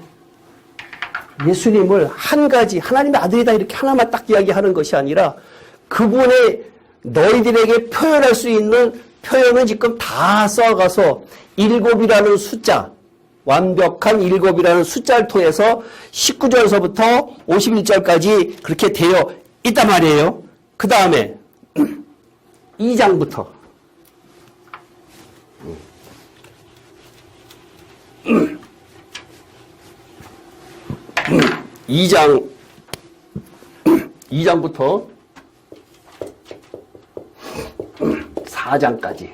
예수님을 한 가지, 하나님의 아들이다 이렇게 하나만 딱 이야기하는 것이 아니라 그분의 너희들에게 표현할 수 있는 표현을 지금 다 써가서 7이라는 숫자, 완벽한 일곱이라는 숫자를 통해서 19절서부터 51절까지 그렇게 되어 있단 말이에요. 그 다음에 2장부터 2장부터 4장까지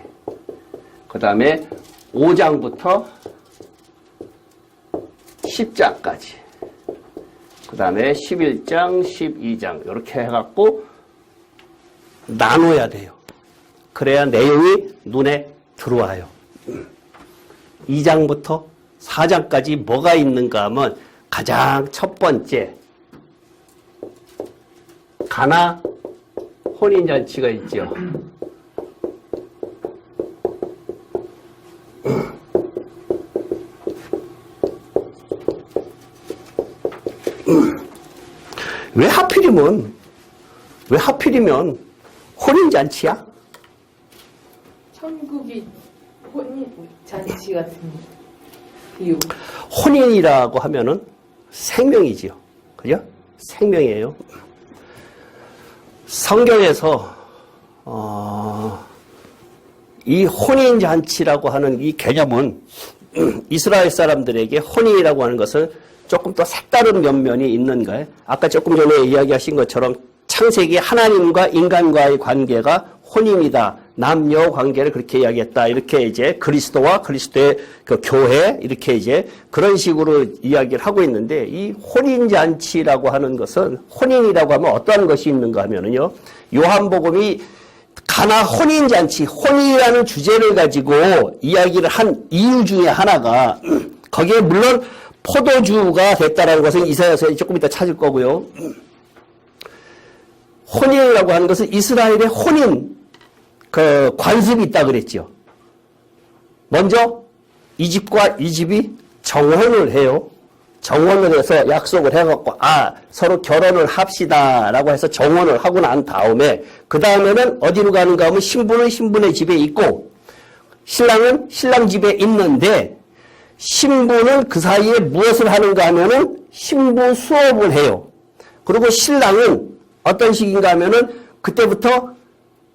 그 다음에 5장부터 10장까지 그 다음에 11장, 12장 이렇게 해갖고 나눠야 돼요. 그래야 내용이 눈에 들어와요. 2장부터 4장까지 뭐가 있는가 하면 가장 첫 번째 가나 혼인잔치가 있죠. 왜 하필이면 혼인잔치야? 천국이 혼인잔치 같은 비유. 혼인이라고 하면은 생명이지요. 그죠? 생명이에요. 성경에서 이 혼인잔치라고 하는 이 개념은 이스라엘 사람들에게 혼인이라고 하는 것은 조금 더 색다른 면면이 있는 거예요. 아까 조금 전에 이야기하신 것처럼 창세기 하나님과 인간과의 관계가 혼인이다. 남녀 관계를 그렇게 이야기했다. 이렇게 이제 그리스도와 그리스도의 그 교회 이렇게 이제 그런 식으로 이야기를 하고 있는데 이 혼인잔치라고 하는 것은 혼인이라고 하면 어떠한 것이 있는가 하면은요. 요한복음이 가나 혼인잔치, 혼인이라는 주제를 가지고 이야기를 한 이유 중에 하나가 거기에 물론 포도주가 됐다라는 것은 이사야서에 조금 이따 찾을 거고요. 혼인이라고 하는 것은 이스라엘의 혼인 그 관습이 있다 그랬죠. 먼저 이집과 이집이 정혼을 해요. 정혼을 해서 약속을 해갖고 서로 결혼을 합시다라고 해서 정혼을 하고 난 다음에 그 다음에는 어디로 가는가 하면 신부는 신부의 집에 있고 신랑은 신랑 집에 있는데 신부는 그 사이에 무엇을 하는가 하면은 신부 수업을 해요. 그리고 신랑은 어떤 식인가 하면은 그때부터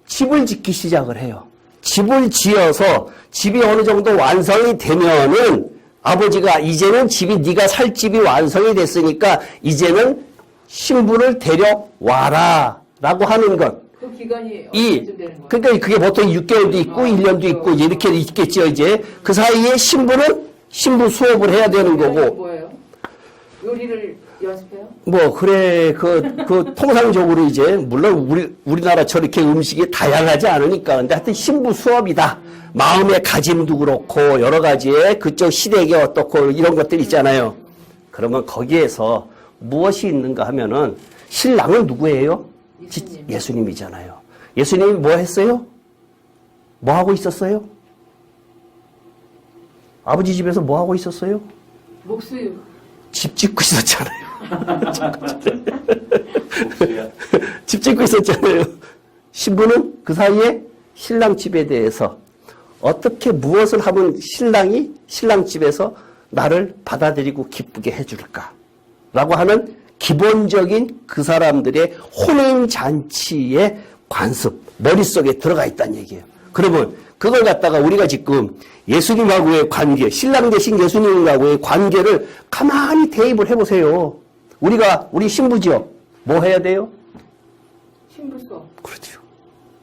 집을 짓기 시작을 해요. 집을 지어서 집이 어느 정도 완성이 되면은 아버지가 이제는 집이 네가 살 집이 완성이 됐으니까 이제는 신부를 데려와라 라고 하는 것. 그 기간이 언제쯤 되는 거예요? 그러니까 그게 보통 6개월도 있고 1년도 있고 이렇게 있겠죠. 이제 그 사이에 신부는 신부 수업을 해야 되는 거고. 뭐예요? 요리를 연습해요? 그래, 통상적으로 이제, 물론 우리나라처럼 이렇게 음식이 다양하지 않으니까. 근데 하여튼 신부 수업이다. 마음의 가짐도 그렇고, 여러 가지의 그쪽 시댁이 어떻고, 이런 것들 있잖아요. 그러면 거기에서 무엇이 있는가 하면은, 신랑은 누구예요? 예수님이잖아요. 예수님이 뭐 했어요? 뭐 하고 있었어요? 아버지 집에서 뭐 하고 있었어요? 목수요. 집 짓고 있었잖아요. 집 짓고 있었잖아요. 신부는 그 사이에 신랑 집에 대해서 어떻게 무엇을 하면 신랑이 신랑 집에서 나를 받아들이고 기쁘게 해줄까? 라고 하는 기본적인 그 사람들의 혼인잔치의 관습, 머릿속에 들어가 있다는 얘기예요. 그러면 그걸 갖다가 우리가 지금 예수님하고의 관계, 신랑 대신 예수님하고의 관계를 가만히 대입을 해보세요. 우리 신부지요. 뭐 해야 돼요? 신부 수업. 그렇죠.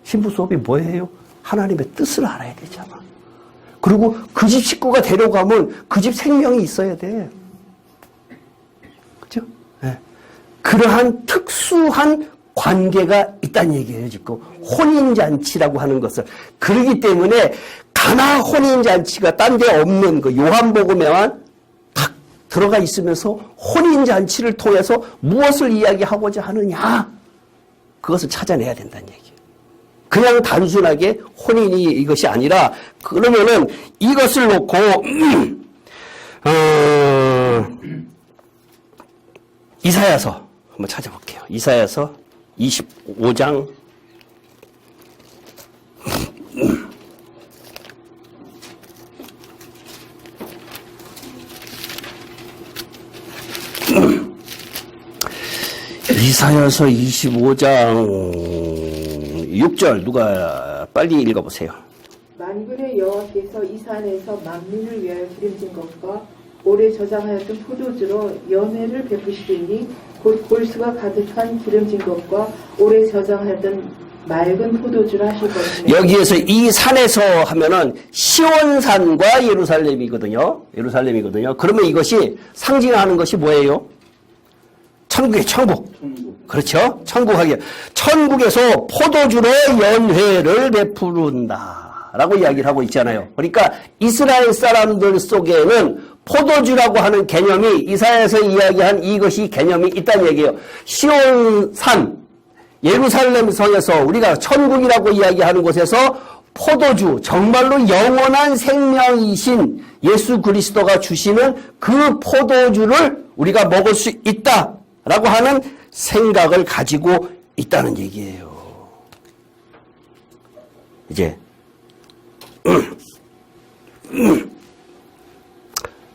신부 수업이 뭐예요? 하나님의 뜻을 알아야 되잖아. 그리고 그 집 식구가 데려가면 그 집 생명이 있어야 돼. 그죠? 네. 그러한 특수한 관계가 있다는 얘기예요, 지금. 혼인잔치라고 하는 것을. 그러기 때문에 가나 혼인잔치가 딴 데 없는 그 요한복음에만 딱 들어가 있으면서 혼인잔치를 통해서 무엇을 이야기하고자 하느냐? 그것을 찾아내야 된다는 얘기예요. 그냥 단순하게 혼인이 이것이 아니라 그러면은 이것을 놓고 이사야서 한번 찾아볼게요. 이사야서 25장 이사야서 25장 6절 누가 빨리 읽어보세요. 만군의 여호와께서 이 산에서 만민을 위하여 기름진 것과 오래 저장하였던 포도주로 연회를 베푸시리니 곧 골수가 가득한 기름진 것과 오래 저장하였던 맑은 포도주를 하실 것이며. 여기에서 이 산에서 하면은 시온산과 예루살렘이거든요. 예루살렘이거든요. 그러면 이것이 상징하는 것이 뭐예요? 천국의 천국. 그렇죠? 천국하게. 천국에서 포도주로 연회를 베푸른다. 라고 이야기를 하고 있잖아요. 그러니까 이스라엘 사람들 속에는 포도주라고 하는 개념이 이사야에서 이야기한 이것이 개념이 있다는 얘기예요. 시온산, 예루살렘 성에서 우리가 천국이라고 이야기하는 곳에서 포도주, 정말로 영원한 생명이신 예수 그리스도가 주시는 그 포도주를 우리가 먹을 수 있다라고 하는 생각을 가지고 있다는 얘기예요. 이제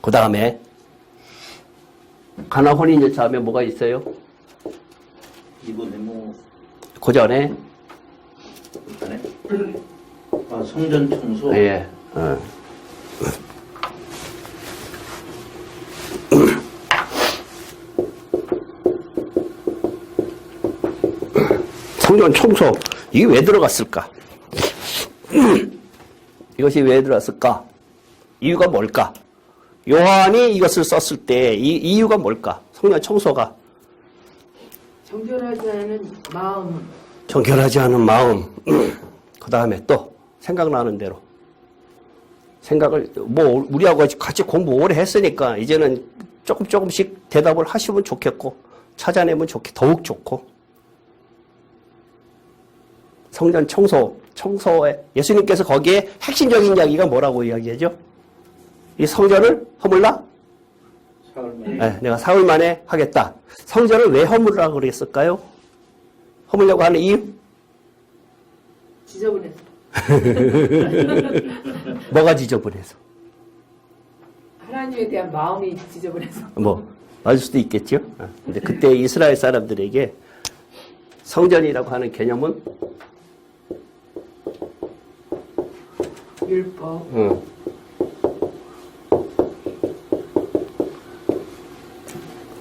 그 다음에 가나 혼인연차 하면 뭐가 있어요? 이번에 뭐 그 전에 성전 청소. 예. 성전 청소 이게 왜 들어갔을까? 이것이 왜 들어갔을까? 이유가 뭘까? 요한이 이것을 썼을 때 이 이유가 뭘까? 성전 청소가 정결하지 않은 마음. 정결하지 않은 마음. 그 다음에 또 생각나는 대로 생각을 뭐 우리하고 같이 공부 오래 했으니까 이제는 조금씩 대답을 하시면 좋겠고 찾아내면 더욱 좋고. 성전 청소에 예수님께서 거기에 핵심적인 이야기가 뭐라고 이야기하죠? 이 성전을 허물라? 사흘 만에. 네, 내가 사흘 만에 하겠다. 성전을 왜 허물으라고 그랬을까요? 허물려고 하는 이유? 지저분해서. 뭐가 지저분해서? 하나님에 대한 마음이 지저분해서. 맞을 수도 있겠죠. 근데 그때 이스라엘 사람들에게 성전이라고 하는 개념은 율법.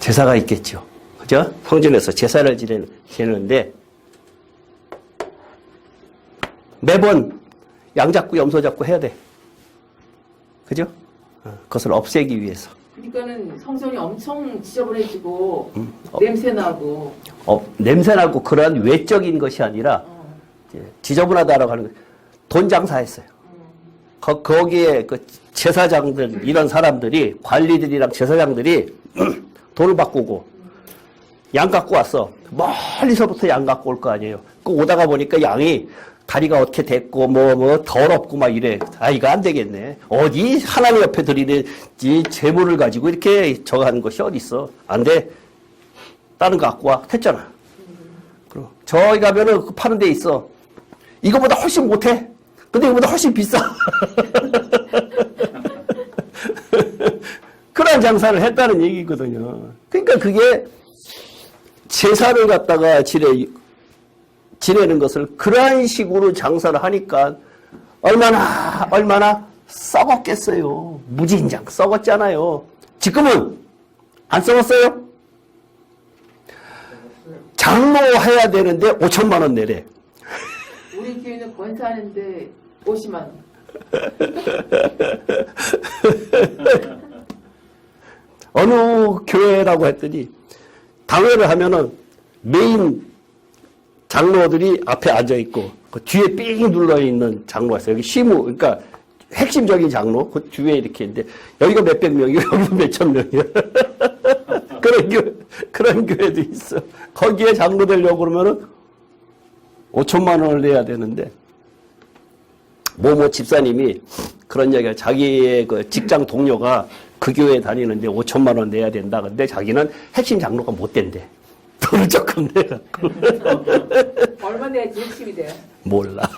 제사가 있겠죠. 그죠? 성전에서 제사를 지내는데 매번 양 잡고 염소 잡고 해야 돼. 그죠? 그것을 없애기 위해서. 그러니까는 성전이 엄청 지저분해지고 냄새나고. 냄새나고 그러한 외적인 것이 아니라 이제 지저분하다라고 하는 돈 장사했어요. 거기에 그 제사장들 이런 사람들이 관리들이랑 제사장들이 돈을 바꾸고 양 갖고 왔어. 멀리서부터 양 갖고 올 거 아니에요. 그 오다가 보니까 양이 다리가 어떻게 됐고 뭐 더럽고 막 이래. 이거 안 되겠네. 어디 하나님 옆에 드리는 이 재물을 가지고 이렇게 저거 하는 것이 어디 있어? 안 돼. 다른 거 갖고 와. 했잖아. 그럼 저기 가면은 그 파는 데 있어. 이거보다 훨씬 못해. 근데 이거보다 훨씬 비싸. 그런 장사를 했다는 얘기거든요. 그러니까 그게 제사를 갖다가 지내는 것을 그러한 식으로 장사를 하니까 얼마나 썩었겠어요. 무진장 썩었잖아요. 지금은 안 썩었어요? 장로 해야 되는데 5천만 원 내래. 우리 교회는 권사하는데 50만 원. 어느 교회라고 했더니 당회를 하면은 메인 장로들이 앞에 앉아 있고 그 뒤에 삥 눌러 있는 장로가 있어요. 여기 시무 그러니까 핵심적인 장로 그 뒤에 이렇게 있는데 여기가 몇백 명이고 여기가 몇천 명이야. 그런 교회도 있어. 거기에 장로 되려고 그러면은 5천만 원을 내야 되는데 집사님이 그런 얘기가 자기의 그 직장 동료가 그 교회 다니는데 5천만 원 내야 된다. 근데 자기는 핵심 장로가 못 된대. 돈을 조금 내갖고. 얼마 내야지 핵심이 돼요? 몰라.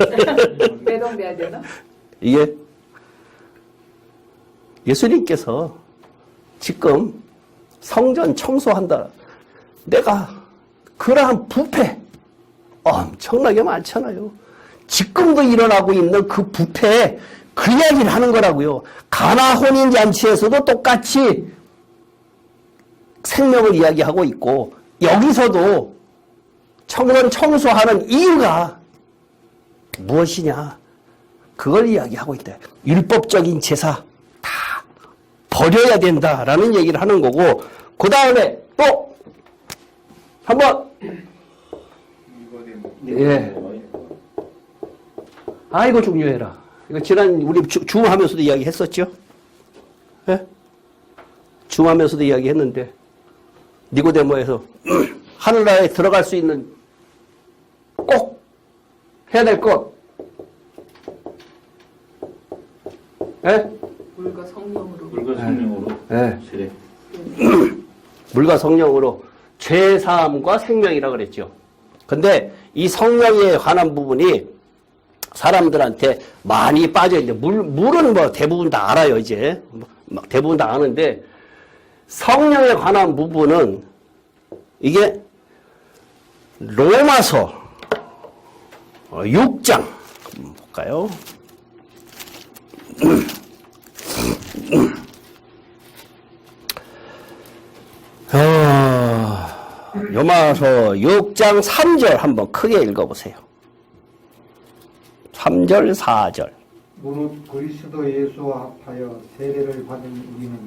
매달 내야 되나? 이게 예수님께서 지금 성전 청소한다. 내가 그러한 부패 엄청나게 많잖아요. 지금도 일어나고 있는 그 부패 그 이야기를 하는 거라고요. 가나 혼인잔치에서도 똑같이 생명을 이야기하고 있고 여기서도 청년 청소하는 이유가 무엇이냐 그걸 이야기하고 있다. 율법적인 제사 다 버려야 된다라는 얘기를 하는 거고 그 다음에 또 한번 예. 아 이거 중요해라. 이거 지난 우리 줌하면서도 이야기했었죠. 예? 줌하면서도 이야기했는데 니고데모에서 하늘나라에 들어갈 수 있는 꼭 해야 될 것. 예? 물과 성령으로. 물과 성령으로 예. 세례. 물과 성령으로 죄사함과 생명이라 그랬죠. 근데 이 성령에 관한 부분이 사람들한테 많이 빠져있는데 물은 뭐 대부분 다 알아요 이제 대부분 다 아는데 성령에 관한 부분은 이게 로마서 6장 볼까요? 로마서 6장 3절 한번 크게 읽어보세요. 3절 4절 무릇 그리스도 예수와 합하여 세례를 받은 우리는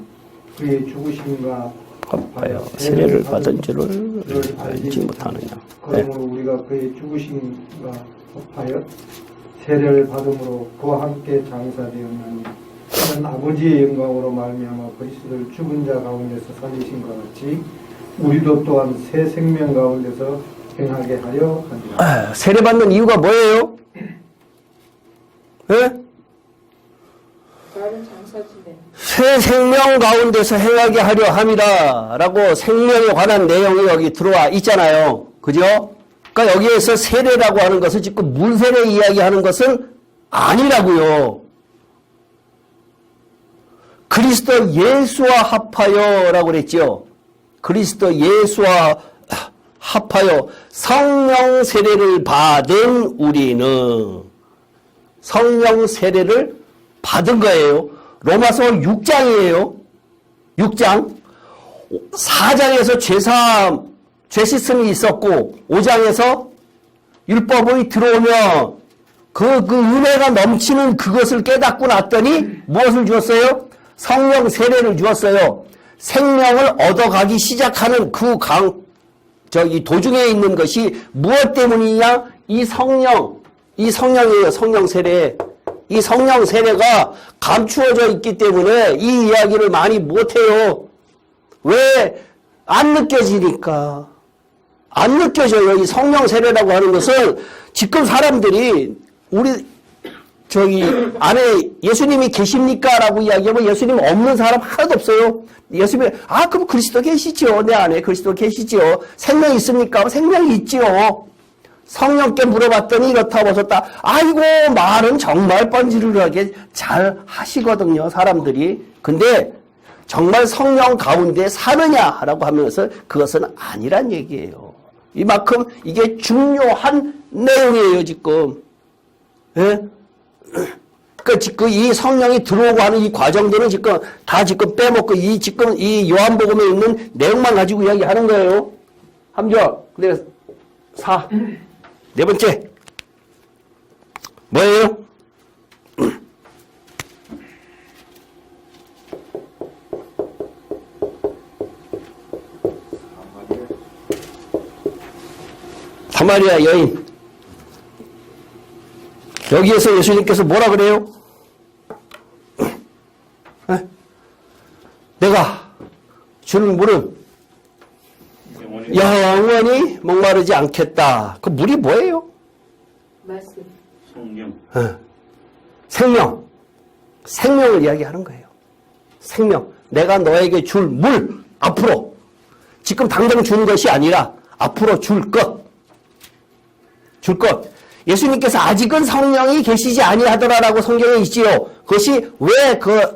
그의 죽으심과 합하여 세례를 받은 줄을 알지 못하느냐. 그러므로 우리가 그의 죽으심과 합하여 세례를 받음으로 그와 함께 장사되었나니 이는 아버지의 영광으로 말미암아 그리스도를 죽은 자 가운데서 살리신 것 같이 우리도 또한 새 생명 가운데서 행하게 하려 하니라. 세례 받는 이유가 뭐예요? 예? 다른 장사지네. 새 생명 가운데서 행하게 하려 함이라 라고 생명에 관한 내용이 여기 들어와 있잖아요. 그죠? 그러니까 여기에서 세례라고 하는 것은 지금 물세례 이야기하는 것은 아니라고요. 그리스도 예수와 합하여 라고 그랬죠. 그리스도 예수와 합하여 성령 세례를 받은 우리는 성령 세례를 받은 거예요. 로마서 6장이에요. 6장. 4장에서 죄사함, 죄 씻음이 있었고 5장에서 율법이 들어오면 그 은혜가 넘치는 그것을 깨닫고 났더니 무엇을 주었어요? 성령 세례를 주었어요. 생명을 얻어가기 시작하는 그 도중에 있는 것이 무엇 때문이냐? 이 성령이에요. 성령 세례. 이 성령 세례가 감추어져 있기 때문에 이 이야기를 많이 못해요. 왜? 안 느껴지니까. 안 느껴져요. 이 성령 세례라고 하는 것은 지금 사람들이 안에 예수님이 계십니까? 라고 이야기하면 예수님 없는 사람 하나도 없어요. 예수님이, 그럼 그리스도 계시죠. 내 안에 그리스도 계시죠. 생명 있습니까? 생명이 있지요. 성령께 물어봤더니 이렇다고 하셨다. 아이고, 말은 정말 뻔지르르하게 잘 하시거든요, 사람들이. 근데 정말 성령 가운데 사느냐라고 하면서 그것은 아니란 얘기예요. 이만큼 이게 중요한 내용이에요, 지금. 예? 그러니까 지금 이 성령이 들어오고 하는 이 과정들은 지금 다 지금 빼먹고 지금 이 요한복음에 있는 내용만 가지고 이야기하는 거예요. 3절. 그래서 4. 네 번째. 뭐예요? 사마리아 여인. 여기에서 예수님께서 뭐라 그래요? 내가 주는 물은 영원히 목마르지 않겠다. 그 물이 뭐예요? 말씀. 성령. 생명. 생명을 이야기하는 거예요. 생명. 내가 너에게 줄 물. 앞으로. 지금 당장 주는 것이 아니라 앞으로 줄 것. 줄 것. 예수님께서 아직은 성령이 계시지 아니하더라라고 성경에 있지요. 그것이 왜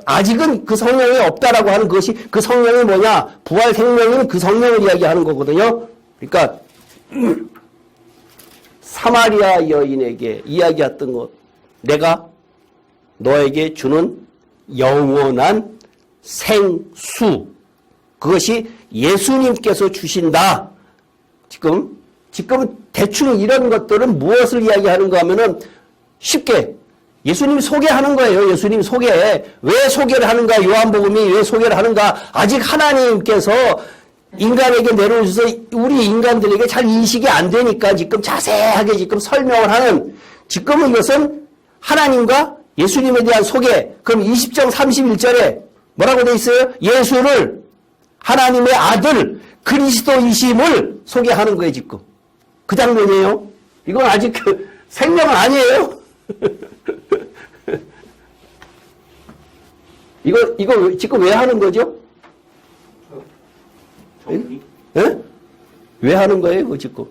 아직은 그 성령이 없다라고 하는 것이 그 성령이 뭐냐? 부활 생명인 그 성령을 이야기하는 거거든요. 그러니까 사마리아 여인에게 이야기했던 것, 내가 너에게 주는 영원한 생수, 그것이 예수님께서 주신다. 지금 대충 이런 것들은 무엇을 이야기하는가 하면은 쉽게 예수님 소개하는 거예요. 예수님 소개. 왜 소개를 하는가? 요한복음이 왜 소개를 하는가? 아직 하나님께서 인간에게 내려오셔서 우리 인간들에게 잘 인식이 안 되니까 지금 자세하게 지금 설명을 하는, 지금은 이것은 하나님과 예수님에 대한 소개. 그럼 20장 31절에 뭐라고 돼 있어요? 예수를, 하나님의 아들 그리스도이심을 소개하는 거예요. 지금 그 장면이에요. 이건 아직 그 생명은 아니에요. 이거 지금 왜 하는 거죠? 정리? 예? 왜 하는 거예요, 그거 지금?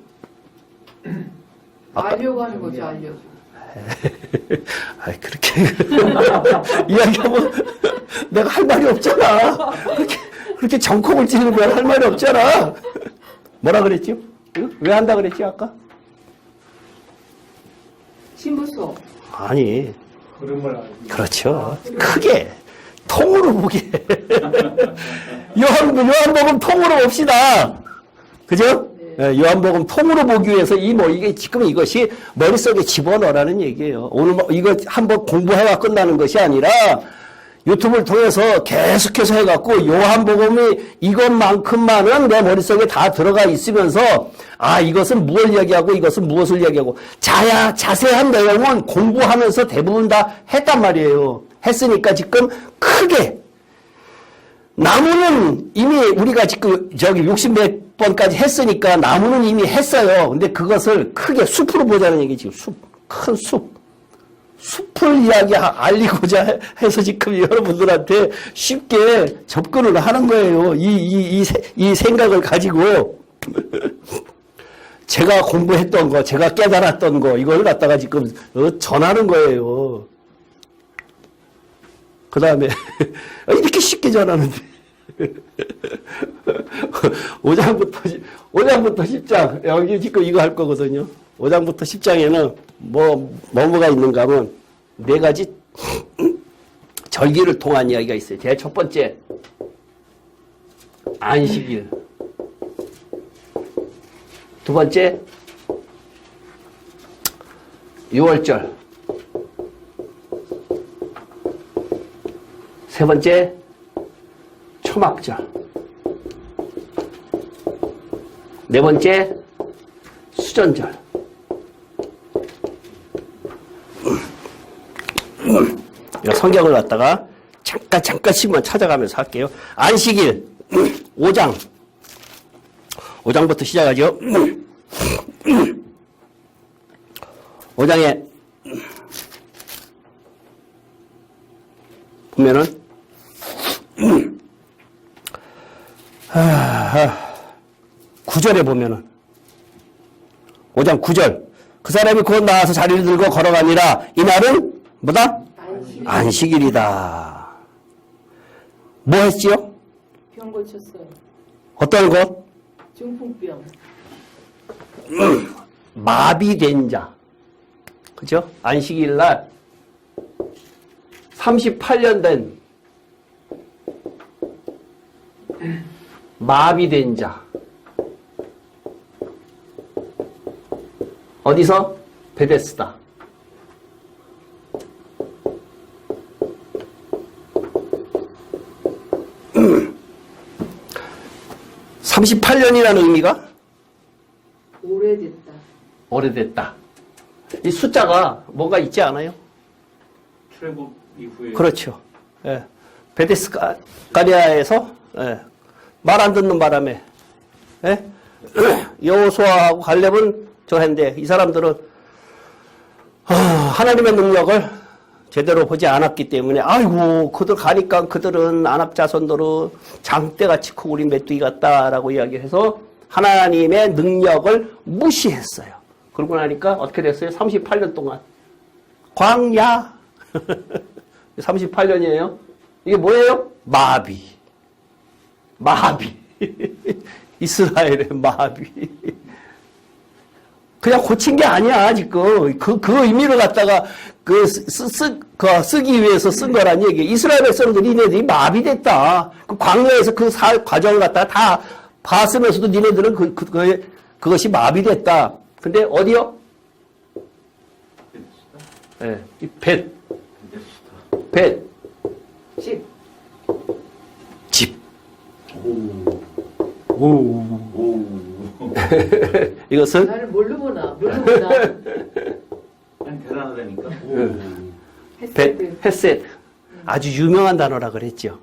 알려고 하는 거죠, 알려고. 아이, 그렇게 이야기하면 내가 할 말이 없잖아. 그렇게 정콕을 찌는 거야. 할 말이 없잖아. 뭐라 그랬죠? 왜 한다 그랬지, 아까? 신부소. 아니, 흐름을 알기. 그렇죠. 크게, 통으로 보게. 요한복음 통으로 봅시다. 그죠? 네. 요한복음 통으로 보기 위해서 이게 지금 이것이 머릿속에 집어넣으라는 얘기예요. 오늘 이거 한번 공부해가 끝나는 것이 아니라 유튜브를 통해서 계속해서 해갖고 요한복음이 이것만큼만은 내 머릿속에 다 들어가 있으면서 이것은 무엇을 이야기하고 이것은 무엇을 이야기하고 자세한 내용은 공부하면서 대부분 다 했단 말이에요. 했으니까 지금 크게 나무는 이미 우리가 지금 60몇 번까지 했으니까 나무는 이미 했어요. 근데 그것을 크게 숲으로 보자는 얘기 지금 큰 숲을 알리고자 해서 지금 여러분들한테 쉽게 접근을 하는 거예요. 이 생각을 가지고 제가 공부했던 거, 제가 깨달았던 거, 이걸 갖다가 지금 전하는 거예요. 그 다음에 이렇게 쉽게 전하는데 5장부터 10장 여기 지금 이거 할 거거든요. 5장부터 10장에는 뭐가 있는가 하면 4가지 절기를 통한 이야기가 있어요. 제일 첫 번째 안식일, 두 번째 유월절, 세 번째 초막절, 네 번째 수전절. 성경을 갖다가 잠깐씩만 찾아가면서 할게요. 안식일 5장부터 시작하죠. 5장에 보면은 9절에 보면은 5장 9절, 그 사람이 곧 나와서 자리를 들고 걸어가니라. 이날은 뭐다? 안식일이다. 뭐 했지요? 병 고쳤어요. 어떤 것? 중풍병. 마비된 자. 그죠? 안식일 날 38년 된 마비된 자. 어디서? 베데스다. 38년이라는 의미가? 오래됐다. 오래됐다. 이 숫자가 뭐가 있지 않아요? 출애굽 이후에 그렇죠. 예. 베데스가리아에서 말 안 듣는 바람에 여호수아하고 갈렙은 저했는데 이 사람들은 하나님의 능력을 제대로 보지 않았기 때문에 아이고 그들 가니까 그들은 안압 자손들은 장대같이 크고 우리 메뚜기 같다라고 이야기해서 하나님의 능력을 무시했어요. 그러고 나니까 어떻게 됐어요? 38년 동안 광야 38년이에요. 이게 뭐예요? 마비 이스라엘의 마비. 그냥 고친 게 아니야, 지금. 그 의미를 갖다가, 쓰기 위해서 쓴 거란 얘기예요. 이스라엘 백성들이 니네들이 마비됐다. 그 광야에서 그 과정을 갖다가 다 봤으면서도 니네들은 그것이 마비됐다. 근데 어디요? 예, 이 벳. 집. 이것은 나를 뭘로 보나? 아니 대단하다니까. 햇셋. 아주 유명한 단어라 그랬죠.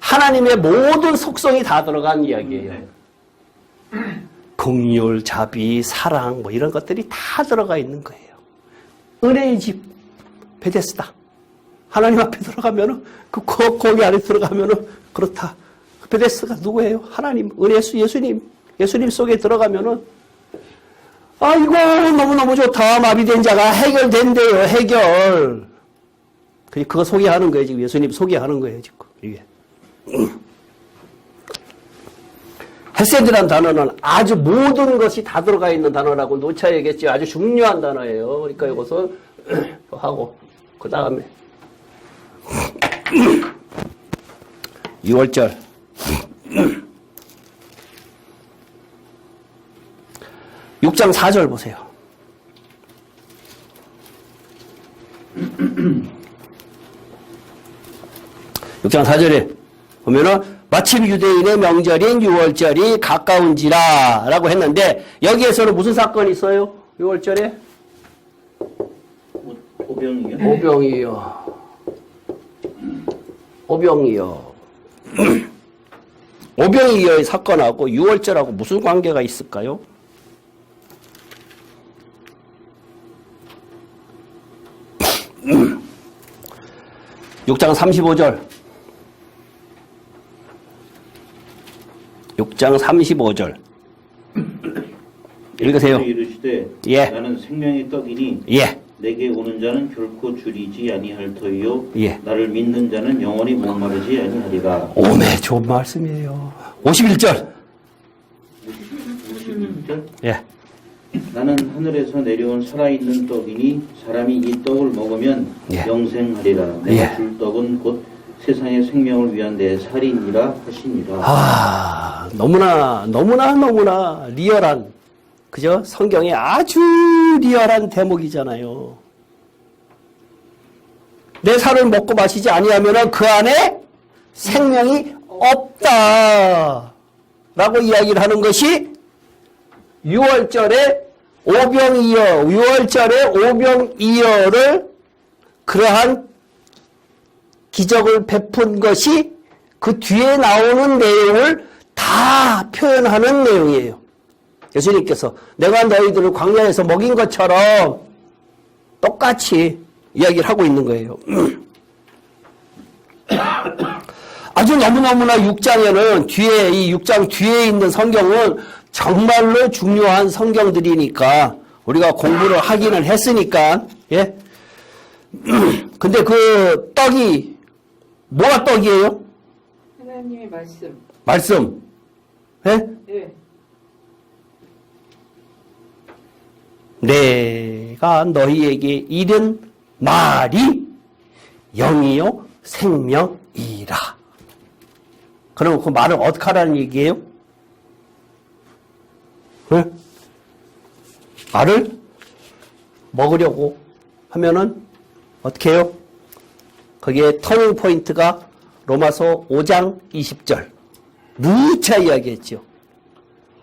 하나님의 모든 속성이 다 들어간 이야기예요. 긍휼, 자비, 사랑 뭐 이런 것들이 다 들어가 있는 거예요. 은혜의 집 베데스다. 하나님 앞에 들어가면은 거기 안에 들어가면은 그렇다. 베데스다가 누구예요? 하나님, 은혜수 예수님 속에 들어가면은 아이고 너무너무 좋다. 마비된 자가 해결된대요. 해결. 그거 소개하는 거예요. 지금 예수님 소개하는 거예요. 지금 이게. 헤세드란 단어는 아주 모든 것이 다 들어가 있는 단어라고 노차 얘기했지. 아주 중요한 단어예요. 그러니까 이것을 하고 그 다음에 6월절 6장 4절 보세요. 6장 4절에 보면은 마침 유대인의 명절인 6월절이 가까운지라 라고 했는데 여기에서는 무슨 사건이 있어요? 6월절에? 오병이요. 오병이어의 사건하고 6월절하고 무슨 관계가 있을까요? (6장 35절) 6장 35절 읽으세요. 이르시되 예. 나는 생명의 떡이니 예. 내게 오는 자는 결코 줄이지 아니할 터이요 예. 나를 믿는 자는 영원히 목마르지 아니하리라. 오메 좋은 말씀이에요. 51절 51절 예. 나는 하늘에서 내려온 살아있는 떡이니 사람이 이 떡을 먹으면 예. 영생하리라. 내가 예. 줄 떡은 곧 세상의 생명을 위한 내 살이니라 하시니라. 아, 너무나 리얼한, 그죠? 성경에 아주 리얼한 대목이잖아요. 내 살을 먹고 마시지 아니하면 그 안에 생명이 없다. 라고 이야기를 하는 것이 6월절에 오병이어를 그러한 기적을 베푼 것이 그 뒤에 나오는 내용을 다 표현하는 내용이에요. 예수님께서 내가 너희들을 광야에서 먹인 것처럼 똑같이 이야기를 하고 있는 거예요. 아주 너무너무나 6장에는 이 6장 뒤에 있는 성경은 정말로 중요한 성경들이니까 우리가 공부를 하기는 했으니까, 예. 근데 그 떡이 뭐가 떡이에요? 하나님의 말씀. 말씀. 예? 네. 내가 너희에게 이른 말이 영이요 생명이라. 그럼 그 말을 어떻게 하라는 얘기예요? 예? 말을 먹으려고 하면은 어떻게 해요? 거기에 터닝 포인트가 로마서 5장 20절. 누차 이야기했죠.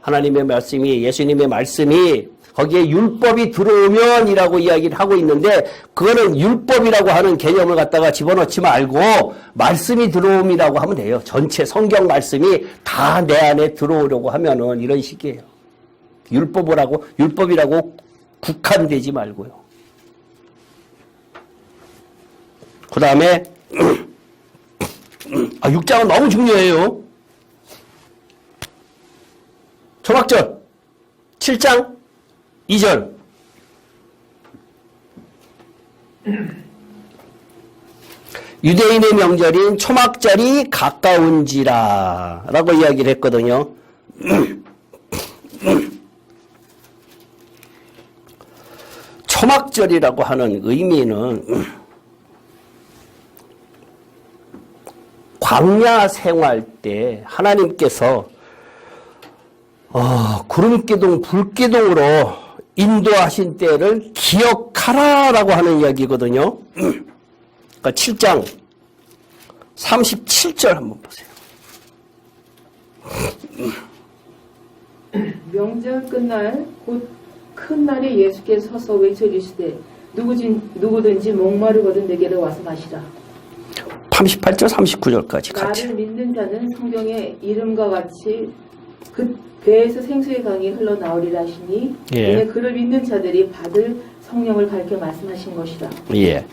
하나님의 말씀이, 예수님의 말씀이 거기에 율법이 들어오면이라고 이야기를 하고 있는데 그거는 율법이라고 하는 개념을 갖다가 집어넣지 말고 말씀이 들어옴이라고 하면 돼요. 전체 성경 말씀이 다 내 안에 들어오려고 하면은 이런 식이에요. 율법이라고 국한되지 말고요. 그 다음에 6장은 너무 중요해요. 초막절 7장 2절 유대인의 명절인 초막절이 가까운지라 라고 이야기를 했거든요. 초막절이라고 하는 의미는 광야 생활 때 하나님께서 구름기둥, 불기둥으로 인도하신 때를 기억하라라고 하는 이야기거든요. 그러니까 7장 37절 한번 보세요. 명절 끝날 곧 큰 날에 예수께서 서서 외쳐주시되 누구든지 목마르거든 내게로 와서 마시라. 38절 39절까지 같이. 나를 믿는 자는 성경의 이름과 같이 그 배에서 생수의 강이 흘러나오리라 하시니 예. 이는 그를 믿는 자들이 받을 성령을 가르쳐 말씀하신 것이다. 예.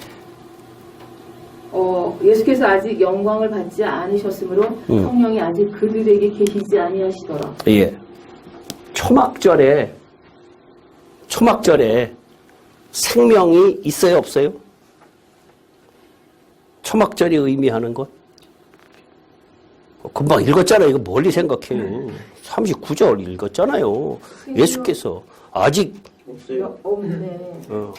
예수께서 아직 영광을 받지 않으셨으므로 성령이 아직 그들에게 계시지 아니하시더라. 예. 초막절에 생명이 있어요, 없어요? 초막절이 의미하는 것? 금방 읽었잖아요. 이거 멀리 생각해요. 39절 읽었잖아요. 예수께서 아직 없네.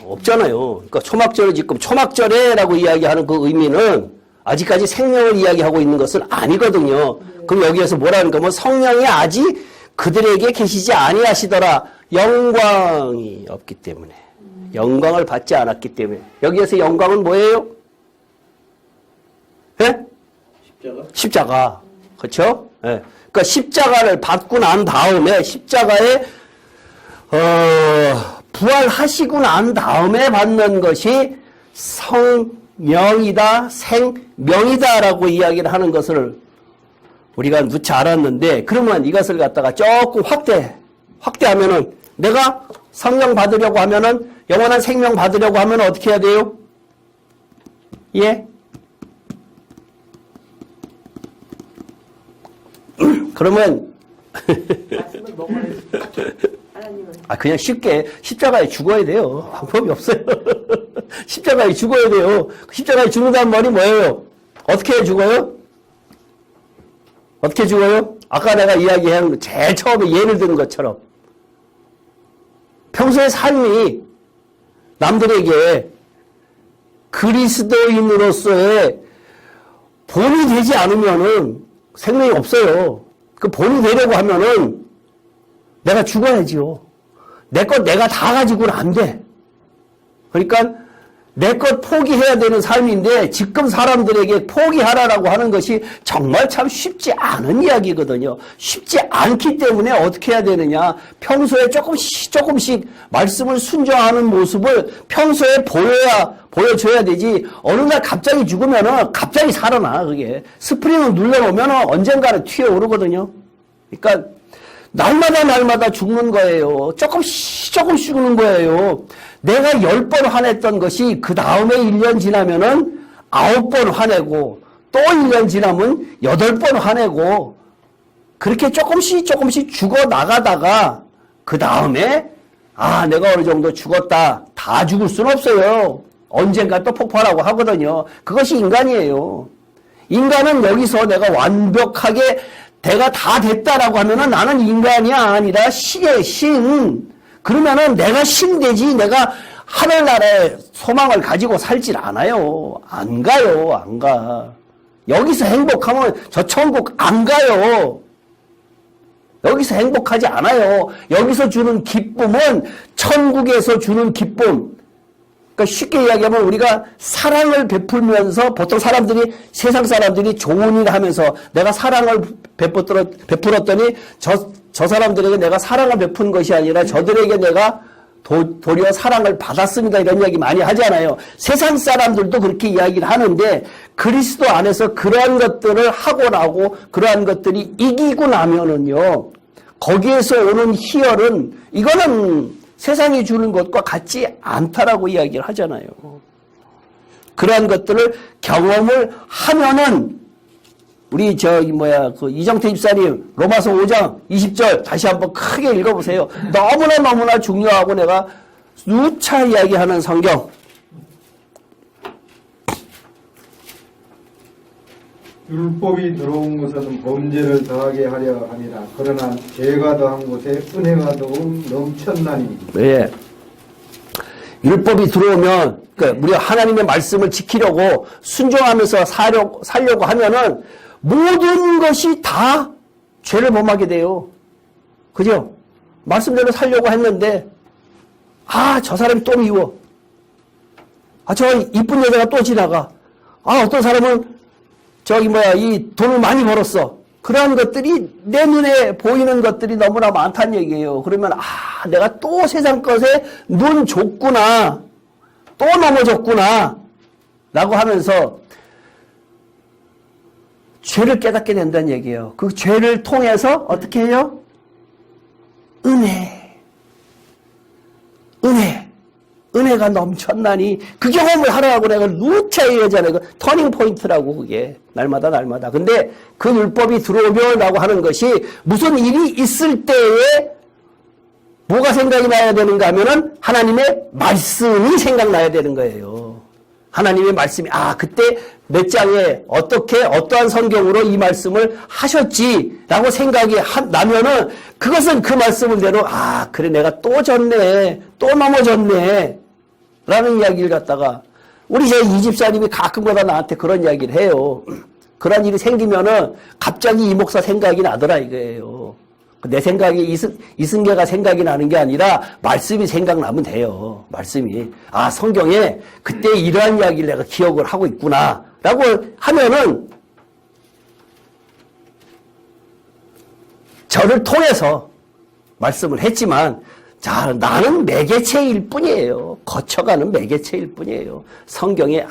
없잖아요. 그러니까 초막절을 지금 초막절에라고 이야기하는 그 의미는 아직까지 생명을 이야기하고 있는 것은 아니거든요. 그럼 여기에서 뭐라는 거면 성령이 아직 그들에게 계시지 아니하시더라. 영광이 없기 때문에. 영광을 받지 않았기 때문에. 여기에서 영광은 뭐예요? 예? 십자가. 그렇죠? 예. 그러니까 십자가를 받고 난 다음에 십자가에 부활하시고 난 다음에 받는 것이 성령이다, 생명이다라고 이야기를 하는 것을 우리가 누차 알았는데, 그러면 이것을 갖다가 조금 확대하면은 내가 성령 받으려고 하면은, 영원한 생명 받으려고 하면 어떻게 해야 돼요? 예? 그러면 말씀을 먹어야 하나님은 그냥 쉽게 십자가에 죽어야 돼요. 방법이 없어요. 십자가에 죽어야 돼요. 십자가에 죽는다는 말이 뭐예요? 어떻게 죽어요? 어떻게 죽어요? 아까 내가 이야기한 제일 처음에 예를 든 것처럼 평소의 삶이 남들에게 그리스도인으로서의 본이 되지 않으면은 생명이 없어요. 그 본이 되려고 하면은 내가 죽어야지요. 내 것 내가 다 가지고는 안 돼. 그러니까 내 것 포기해야 되는 삶인데 지금 사람들에게 포기하라라고 하는 것이 정말 참 쉽지 않은 이야기거든요. 쉽지 않기 때문에 어떻게 해야 되느냐. 평소에 조금씩 말씀을 순종하는 모습을 평소에 보여줘야 되지. 어느 날 갑자기 죽으면은 갑자기 살아나, 그게. 스프링을 눌러놓으면은 언젠가는 튀어오르거든요. 그러니까 날마다 죽는 거예요. 조금씩 죽는 거예요. 내가 10번 화냈던 것이 그 다음에 1년 지나면은 9번 화내고 또 1년 지나면 8번 화내고 그렇게 조금씩 죽어 나가다가 그 다음에 내가 어느 정도 죽었다. 다 죽을 수는 없어요. 언젠가 또 폭발하고 하거든요. 그것이 인간이에요. 인간은 여기서 내가 완벽하게 내가 다 됐다라고 하면은 나는 인간이 아니라 신의 신. 그러면은 내가 신 되지 내가 하늘나라의 소망을 가지고 살질 않아요. 안 가요. 안 가. 여기서 행복하면 저 천국 안 가요. 여기서 행복하지 않아요. 여기서 주는 기쁨은 천국에서 주는 기쁨. 그러니까 쉽게 이야기하면 우리가 사랑을 베풀면서 보통 세상 사람들이 좋은 일 하면서 내가 사랑을 베풀었더니 저 사람들에게 내가 사랑을 베푼 것이 아니라 저들에게 내가 도리어 사랑을 받았습니다. 이런 이야기 많이 하잖아요. 세상 사람들도 그렇게 이야기를 하는데 그리스도 안에서 그러한 것들을 하고 나고 그러한 것들이 이기고 나면은요. 거기에서 오는 희열은 이거는 세상이 주는 것과 같지 않다라고 이야기를 하잖아요. 그러한 것들을 경험을 하면은 우리 이정태 집사님 로마서 5장 20절 다시 한번 크게 읽어보세요. 너무나 중요하고 내가 누차 이야기하는 성경. 율법이 들어온 것은 범죄를 더하게 하려 함이라. 그러나 죄가 더한 곳에 은혜가 더욱 넘쳤나니. 네. 율법이 들어오면, 그러니까 우리가 하나님의 말씀을 지키려고 순종하면서 살려고 하면은 모든 것이 다 죄를 범하게 돼요. 그죠? 말씀대로 살려고 했는데, 저 사람이 또 미워. 저 이쁜 여자가 또 지나가. 어떤 사람은 이 돈을 많이 벌었어. 그러한 것들이 내 눈에 보이는 것들이 너무나 많다는 얘기예요. 그러면 내가 또 세상 것에 눈 줬구나. 또 넘어졌구나. 라고 하면서 죄를 깨닫게 된다는 얘기예요. 그 죄를 통해서 어떻게 해요? 은혜가 넘쳤나니 그 경험을 하라고 내가 누차 얘기하잖아요. 그 터닝 포인트라고 그게 날마다. 근데 그 율법이 들어오면라고 하는 것이 무슨 일이 있을 때에 뭐가 생각이 나야 되는가 하면은 하나님의 말씀이 생각나야 되는 거예요. 하나님의 말씀이 그때 몇 장에 어떠한 성경으로 이 말씀을 하셨지라고 생각이 나면은 그것은 그 말씀대로 그래 내가 또 졌네 또 넘어졌네 라는 이야기를 갖다가 우리 제 이 집사님이 가끔가다 나한테 그런 이야기를 해요. 그런 일이 생기면은 갑자기 이 목사 생각이 나더라 이거예요. 내 생각이 이승계가 생각이 나는 게 아니라 말씀이 생각나면 돼요. 말씀이 성경에 그때 이러한 이야기를 내가 기억을 하고 있구나 라고 하면은 저를 통해서 말씀을 했지만 나는 매개체일 뿐이에요. 거쳐가는 매개체일 뿐이에요. 성경에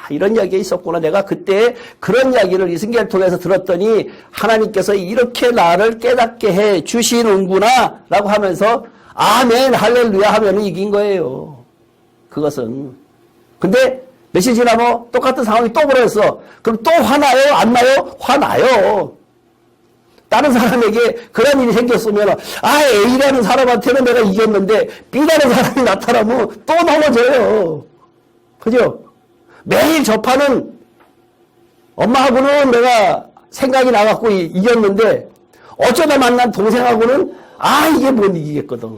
이런 이야기가 있었구나. 내가 그때 그런 이야기를 이승계를 통해서 들었더니 하나님께서 이렇게 나를 깨닫게 해 주시는구나 라고 하면서 아멘 할렐루야 하면 이긴 거예요. 그것은. 근데 며칠 지나면 똑같은 상황이 또 벌어졌어. 그럼 또 화나요? 안 나요? 화나요. 다른 사람에게 그런 일이 생겼으면 A라는 사람한테는 내가 이겼는데 B라는 사람이 나타나면 또 넘어져요. 그죠? 매일 접하는 엄마하고는 내가 생각이 나갖고 이겼는데 어쩌다 만난 동생하고는 이게 못 이기겠거든.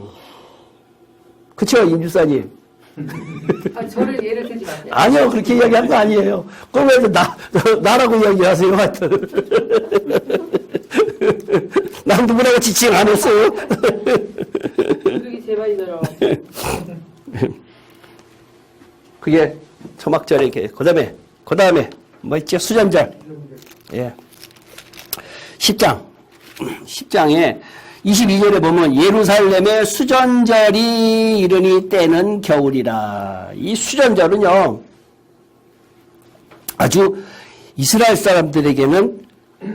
그쵸 임주사님? 저를 예를 들지 마세요. 아니요 그렇게 이야기한 거 아니에요. 그럼 왜 나라고 이야기하세요 하여튼. 난 누구라고 지칭 안 했어요. 그게 제 말이더라고요. 그게 초막절에 이렇게 그 다음에 뭐 있죠? 수전절. 예. 10장에 22절에 보면 예루살렘의 수전절이 이르니 때는 겨울이라. 이 수전절은요 아주 이스라엘 사람들에게는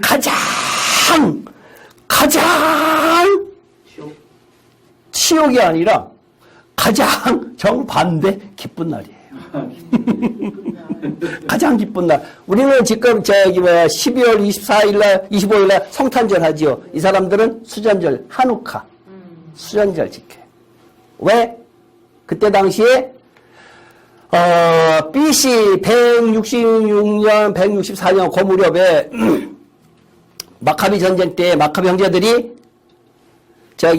가장 치욕이 아니라 가장 정반대 기쁜 날이에요. 가장 기쁜 날. 우리는 지금 12월 24일 날, 25일 날 성탄절 하지요. 이 사람들은 수전절, 한우카. 수전절 지켜요. 왜? 그때 당시에 BC 166년, 164년 그 무렵에 마카비 전쟁 때 마카비 형제들이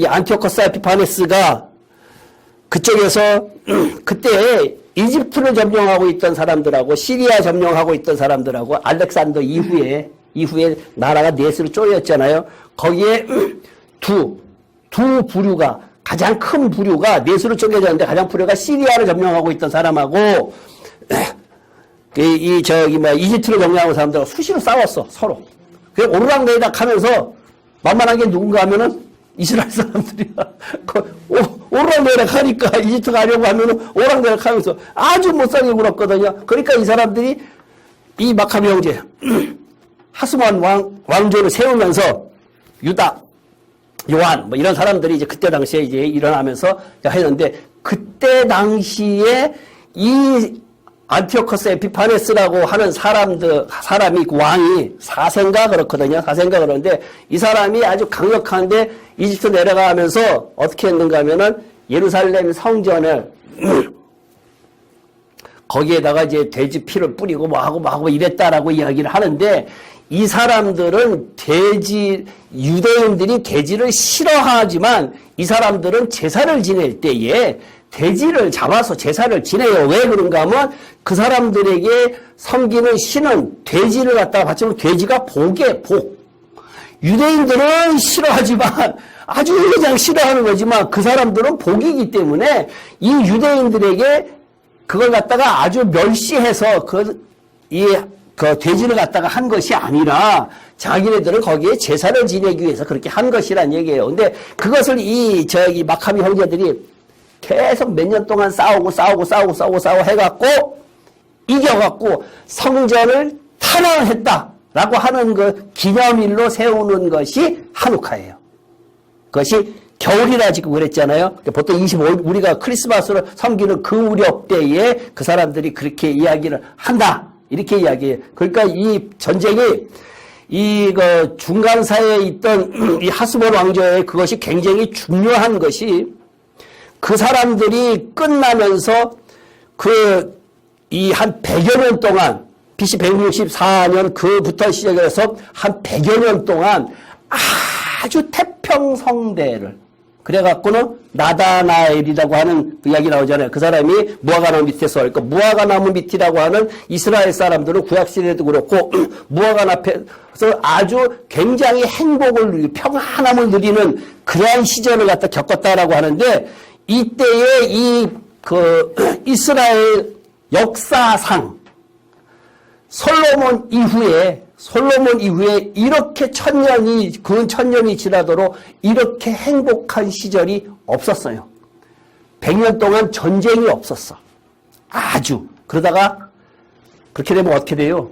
안티오코스 에피파네스가 그쪽에서 그때 이집트를 점령하고 있던 사람들하고 시리아 점령하고 있던 사람들하고 알렉산더 이후에 나라가 넷으로 쪼였잖아요. 거기에 두 부류가 가장 큰 부류가 넷으로 쪼개졌는데 가장 부류가 시리아를 점령하고 있던 사람하고 이집트를 점령하고 사람들하고 수시로 싸웠어 서로. 그래서 오르락내리락 하면서 만만한 게 누군가 하면은 이스라엘 사람들이야. 오락내락 하니까 이집트 가려고 하면은 오락내락 하면서 아주 못살게 굴었거든요. 그러니까 이 사람들이 이 마카비 형제, 하스만 왕조를 세우면서 유다, 요한, 뭐 이런 사람들이 이제 그때 당시에 이제 일어나면서 했는데 그때 당시에 이 안티오코스 에피파네스라고 하는 사람이 왕이 사생가 그렇거든요. 사생가 그러는데 이 사람이 아주 강력한데 이집트 내려가면서 어떻게 했는가 하면은 예루살렘 성전을 거기에다가 이제 돼지 피를 뿌리고 뭐 하고 이랬다라고 이야기를 하는데 이 사람들은 유대인들이 돼지를 싫어하지만 이 사람들은 제사를 지낼 때에 돼지를 잡아서 제사를 지내요. 왜 그런가 하면 그 사람들에게 섬기는 신은 돼지를 갖다가 바치면 돼지가 복이에요, 복. 유대인들은 싫어하지만 아주 그냥 싫어하는 거지만 그 사람들은 복이기 때문에 이 유대인들에게 그걸 갖다가 아주 멸시해서 그 돼지를 갖다가 한 것이 아니라 자기네들은 거기에 제사를 지내기 위해서 그렇게 한 것이란 얘기예요. 근데 그것을 마카비 형제들이 계속 몇 년 동안 싸우고 해갖고 이겨갖고 성전을 탄환했다라고 하는 그 기념일로 세우는 것이 한우카예요. 그것이 겨울이라 지금 그랬잖아요. 보통 25일 우리가 크리스마스로 섬기는 그 무렵 때에 그 사람들이 그렇게 이야기를 한다. 이렇게 이야기해요. 그러니까 이 전쟁이 중간사에 있던 이 하스본 왕조의 그것이 굉장히 중요한 것이 그 사람들이 끝나면서 한 100여 년 동안 BC 164년 그부터 시작해서 한 100여 년 동안 아주 태평성대를 그래갖고는 나다나엘이라고 하는 그 이야기 나오잖아요. 그 사람이 무화과나무 밑에서 그러니까 무화과나무 밑이라고 하는 이스라엘 사람들은 구약시대에도 그렇고 무화과나무 앞에서 아주 굉장히 행복을 누리고 평안함을 누리는 그러한 시절을 갖다 겪었다라고 하는데 이때의 이스라엘 역사상 솔로몬 이후에 이렇게 근 천년이 지나도록 이렇게 행복한 시절이 없었어요. 100년 동안 전쟁이 없었어. 아주. 그러다가 그렇게 되면 어떻게 돼요?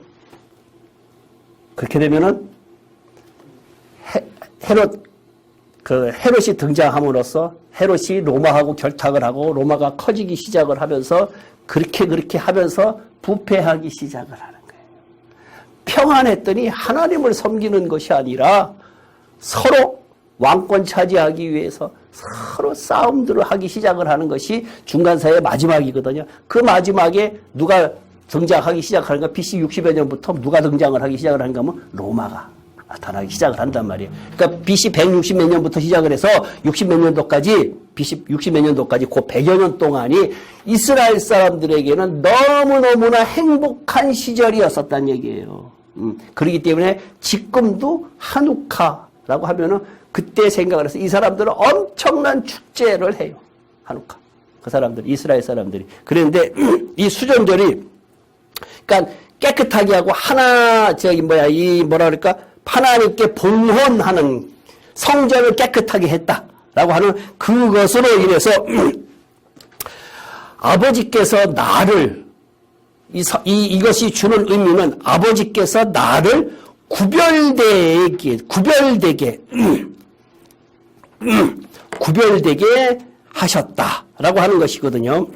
그렇게 되면은 헤롯이 등장함으로써 헤롯이 로마하고 결탁을 하고 로마가 커지기 시작을 하면서 그렇게 하면서 부패하기 시작을 하는 거예요. 평안했더니 하나님을 섬기는 것이 아니라 서로 왕권 차지하기 위해서 서로 싸움들을 하기 시작을 하는 것이 중간사의 마지막이거든요. 그 마지막에 누가 등장하기 시작하는가? BC 60여 년부터 누가 등장을 하기 시작을 하는가 하면 로마가 나타나기 시작을 한단 말이에요. 그러니까 BC 160 몇 년부터 시작을 해서 60 몇 년도까지 BC 60 몇 년도까지 그 100여 년 동안이 이스라엘 사람들에게는 너무너무나 행복한 시절이었었단 얘기예요. 그렇기 때문에 지금도 한우카라고 하면은 그때 생각을 해서 이 사람들은 엄청난 축제를 해요. 한우카. 그 사람들, 이스라엘 사람들이. 그런데 이 수전절이 그러니까 깨끗하게 하고 하나님께 봉헌하는 성전을 깨끗하게 했다라고 하는 그것으로 인해서 아버지께서 나를 이것이 주는 의미는 아버지께서 나를 구별되게 하셨다라고 하는 것이거든요.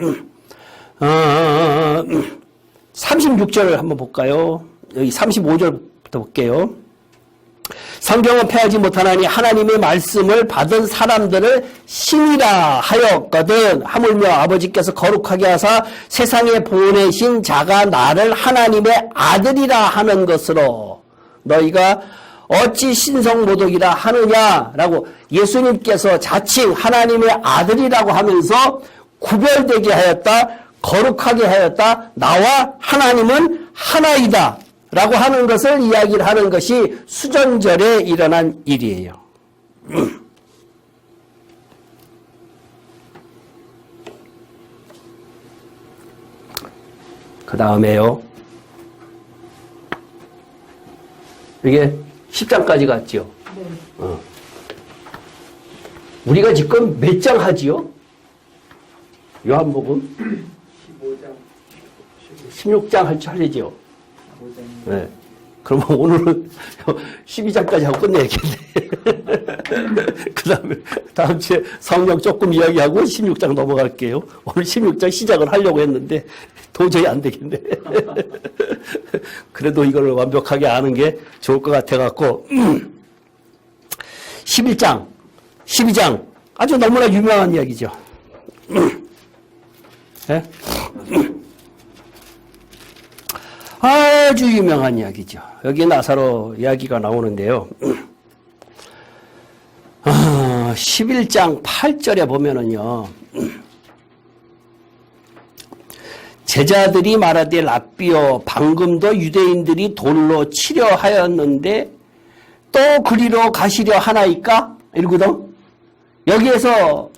36절을 한번 볼까요? 여기 35절부터 볼게요. 성경은 패하지 못하나니 하나님의 말씀을 받은 사람들을 신이라 하였거든. 하물며 아버지께서 거룩하게 하사 세상에 보내신 자가 나를 하나님의 아들이라 하는 것으로 너희가 어찌 신성모독이라 하느냐라고 예수님께서 자칭 하나님의 아들이라고 하면서 구별되게 하였다, 거룩하게 하였다, 나와 하나님은 하나이다 라고 하는 것을 이야기를 하는 것이 수전절에 일어난 일이에요. 그 다음에요. 이게 10장까지 갔죠. 네. 우리가 지금 몇 장 하지요? 요한복음 16장 할 줄 알죠? 네. 그러면 오늘은 12장까지 하고 끝내야겠네. 그 다음 주에 성령 조금 이야기하고 16장 넘어갈게요. 오늘 16장 시작을 하려고 했는데 도저히 안 되겠네. 그래도 이걸 완벽하게 아는 게 좋을 것 같아갖고 11장, 12장 아주 너무나 유명한 이야기죠. 네? 아주 유명한 이야기죠. 여기 나사로 이야기가 나오는데요. 11장 8절에 보면은요. 제자들이 말하되 랍비여 방금도 유대인들이 돌로 치려 하였는데 또 그리로 가시려 하나이까? 이러거든. 여기에서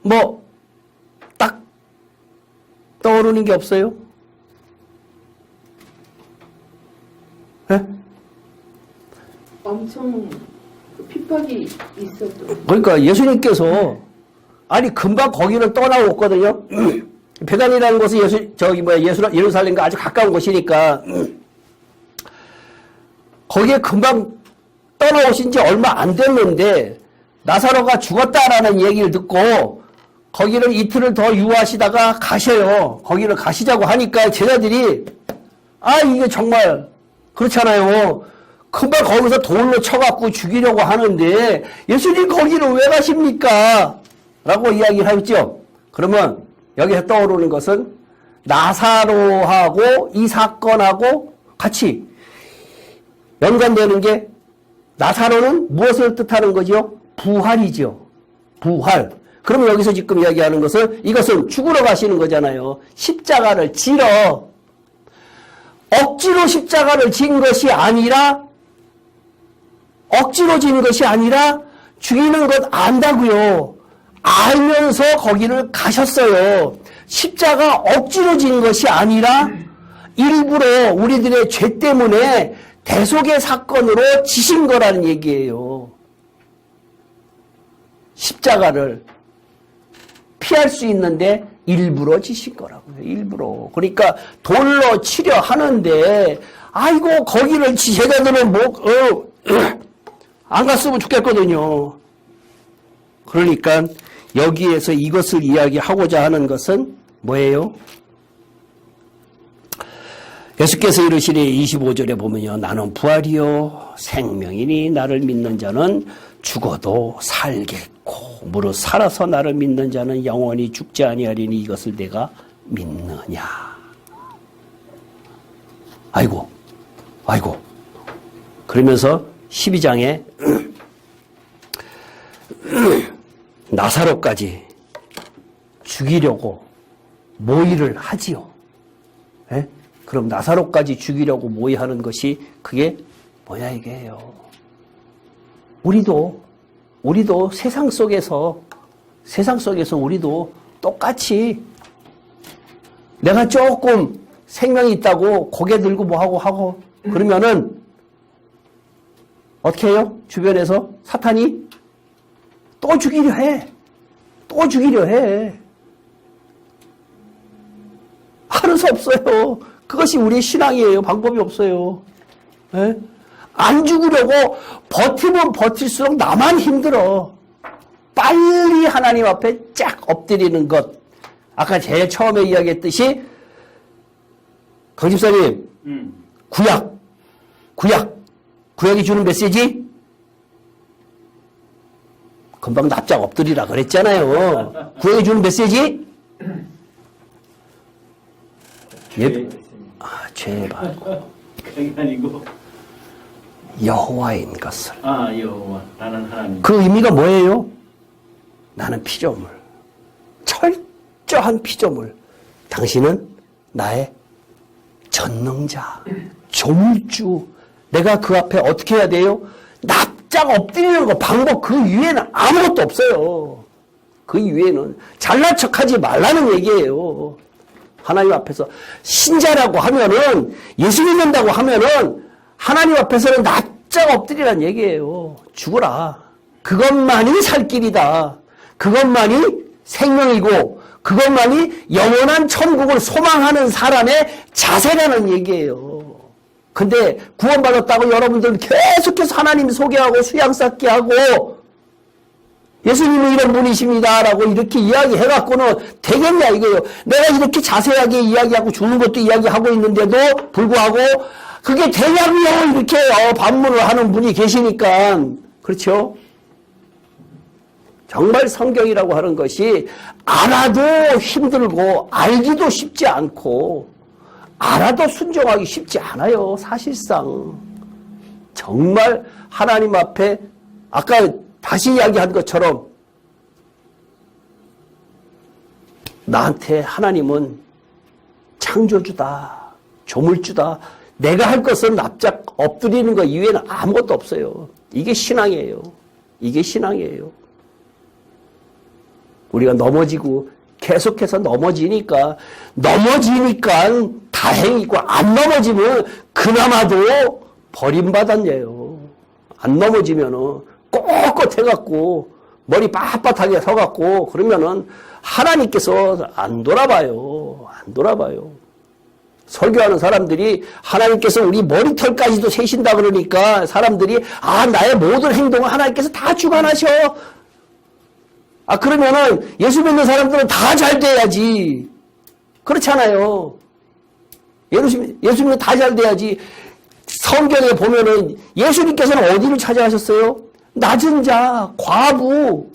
뭐 딱 떠오르는 게 없어요? 네? 엄청 핍박이 있었던. 그러니까 예수님께서 아니 금방 거기를 떠나왔거든요. 베단이라는 곳은 예루살렘과 아주 가까운 곳이니까 거기에 금방 떠나오신 지 얼마 안 됐는데 나사로가 죽었다라는 얘기를 듣고 거기를 이틀을 더 유하시다가 가셔요. 거기를 가시자고 하니까 제자들이 이게 정말 그렇잖아요. 금방 거기서 돌로 쳐갖고 죽이려고 하는데 예수님 거기를 왜 가십니까? 라고 이야기를 하겠죠. 그러면 여기서 떠오르는 것은 나사로하고 이 사건하고 같이 연관되는 게 나사로는 무엇을 뜻하는 거죠? 부활이죠. 부활. 그러면 여기서 지금 이야기하는 것은 이것은 죽으러 가시는 거잖아요. 십자가를 지러 억지로 십자가를 진 것이 아니라 억지로 진 것이 아니라 죽이는 것 안다고요. 알면서 거기를 가셨어요. 십자가 억지로 진 것이 아니라 일부러 우리들의 죄 때문에 대속의 사건으로 지신 거라는 얘기예요. 십자가를 피할 수 있는데 일부러 지신 거라고요. 일부러. 그러니까 돌로 치려 하는데 아이고 거기를 제자들은 안 갔으면 좋겠거든요. 그러니까 여기에서 이것을 이야기하고자 하는 것은 뭐예요? 예수께서 이르시니 25절에 보면요. 나는 부활이요 생명이니 나를 믿는 자는 죽어도 살겠고 무릇 살아서 나를 믿는 자는 영원히 죽지 아니하리니 이것을 내가 믿느냐. 아이고 그러면서 12장에 나사로까지 죽이려고 모의를 하지요. 예? 그럼 나사로까지 죽이려고 모의하는 것이 그게 뭐냐 이게요. 우리도 세상 속에서 우리도 똑같이 내가 조금 생명이 있다고 고개 들고 하고 그러면은 어떻게 해요? 주변에서 사탄이 또 죽이려 해. 하는 수 없어요. 그것이 우리의 신앙이에요. 방법이 없어요. 네? 안 죽으려고 버티면 버틸수록 나만 힘들어. 빨리 하나님 앞에 쫙 엎드리는 것. 아까 제일 처음에 이야기했듯이 강집사님 구약이 주는 메시지 금방 납작 엎드리라 그랬잖아요. 구약이 주는 메시지 죄 말고 그게 아니고 여호와인 것을. 여호와 나는 하나님. 그 의미가 뭐예요? 나는 피조물, 철저한 피조물. 당신은 나의 전능자, 조물주. 내가 그 앞에 어떻게 해야 돼요? 납작 엎드리는 거 방법 그 위에는 아무것도 없어요. 그 위에는 잘난 척하지 말라는 얘기예요. 하나님 앞에서 신자라고 하면은 예수 믿는다고 하면은 하나님 앞에서는 납작 엎드리란 얘기예요. 죽어라. 그것만이 살 길이다. 그것만이 생명이고 그것만이 영원한 천국을 소망하는 사람의 자세라는 얘기예요. 근데 구원받았다고 여러분들은 계속해서 하나님 소개하고 수양 쌓기 하고 예수님은 이런 분이십니다 라고 이렇게 이야기해갖고는 되겠냐 이거예요. 내가 이렇게 자세하게 이야기하고 죽는 것도 이야기하고 있는데도 불구하고 그게 되냐고요. 이렇게 반문을 하는 분이 계시니까. 그렇죠? 정말 성경이라고 하는 것이 알아도 힘들고 알기도 쉽지 않고 알아도 순종하기 쉽지 않아요. 사실상. 정말 하나님 앞에 아까 다시 이야기한 것처럼 나한테 하나님은 창조주다, 조물주다. 내가 할 것은 납작 엎드리는 것 이외에는 아무것도 없어요. 이게 신앙이에요. 이게 신앙이에요. 우리가 넘어지고 계속해서 넘어지니까 다행이고 안 넘어지면 그나마도 버림받았네요. 안 넘어지면은 꼿꼿해갖고 머리 빳빳하게 서갖고 그러면은 하나님께서 안 돌아봐요. 안 돌아봐요. 설교하는 사람들이 하나님께서 우리 머리털까지도 세신다 그러니까 사람들이 나의 모든 행동을 하나님께서 다 주관하셔. 그러면은 예수 믿는 사람들은 다 잘 돼야지. 그렇잖아요. 예수 믿는 다 잘 돼야지. 성경에 보면은 예수님께서는 어디를 찾아가셨어요? 낮은 자, 과부,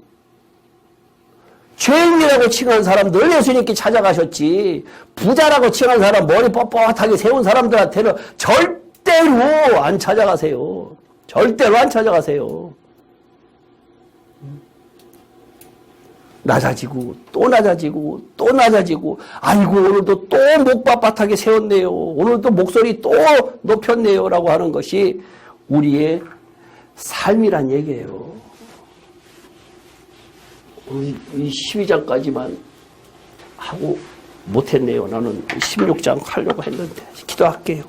죄인이라고 칭한 사람들 예수님께 찾아가셨지. 부자라고 칭한 사람, 머리 뻣뻣하게 세운 사람들한테는 절대로 안 찾아가세요. 절대로 안 찾아가세요. 낮아지고 또 낮아지고 또 낮아지고 아이고 오늘도 또 목 빳빳하게 세웠네요. 오늘도 목소리 또 높였네요. 라고 하는 것이 우리의 삶이란 얘기예요. 이 12장까지만 하고 못했네요. 나는 16장 하려고 했는데 기도할게요.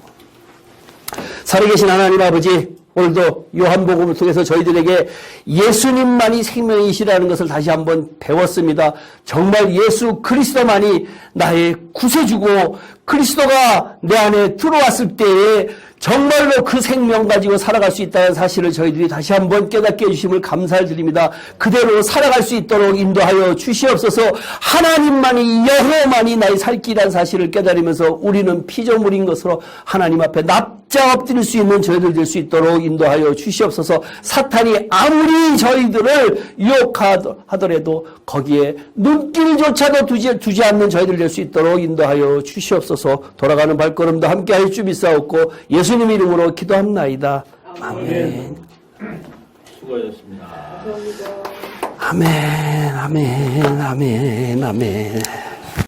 살아계신 하나님 아버지, 오늘도 요한복음을 통해서 저희들에게 예수님만이 생명이시라는 것을 다시 한번 배웠습니다. 정말 예수 그리스도만이 나의 구세주고 그리스도가 내 안에 들어왔을 때에 정말로 그 생명 가지고 살아갈 수 있다는 사실을 저희들이 다시 한번 깨닫게 해주심을 감사를 드립니다. 그대로 살아갈 수 있도록 인도하여 주시옵소서. 하나님만이 여호와만이 나의 살 길이라는 사실을 깨달으면서 우리는 피조물인 것으로 하나님 앞에 납작 엎드릴 수 있는 저희들 될 수 있도록 인도하여 주시옵소서. 사탄이 아무리 저희들을 유혹하더라도 거기에 눈길조차도 두지 않는 저희들 될 수 있도록 인도하여 주시옵소서. 돌아가는 발걸음도 함께하여 주옵사옵고 예수님 이름으로 기도합나이다. 아멘. 수고하셨습니다. 아멘, 아멘, 아멘, 아멘.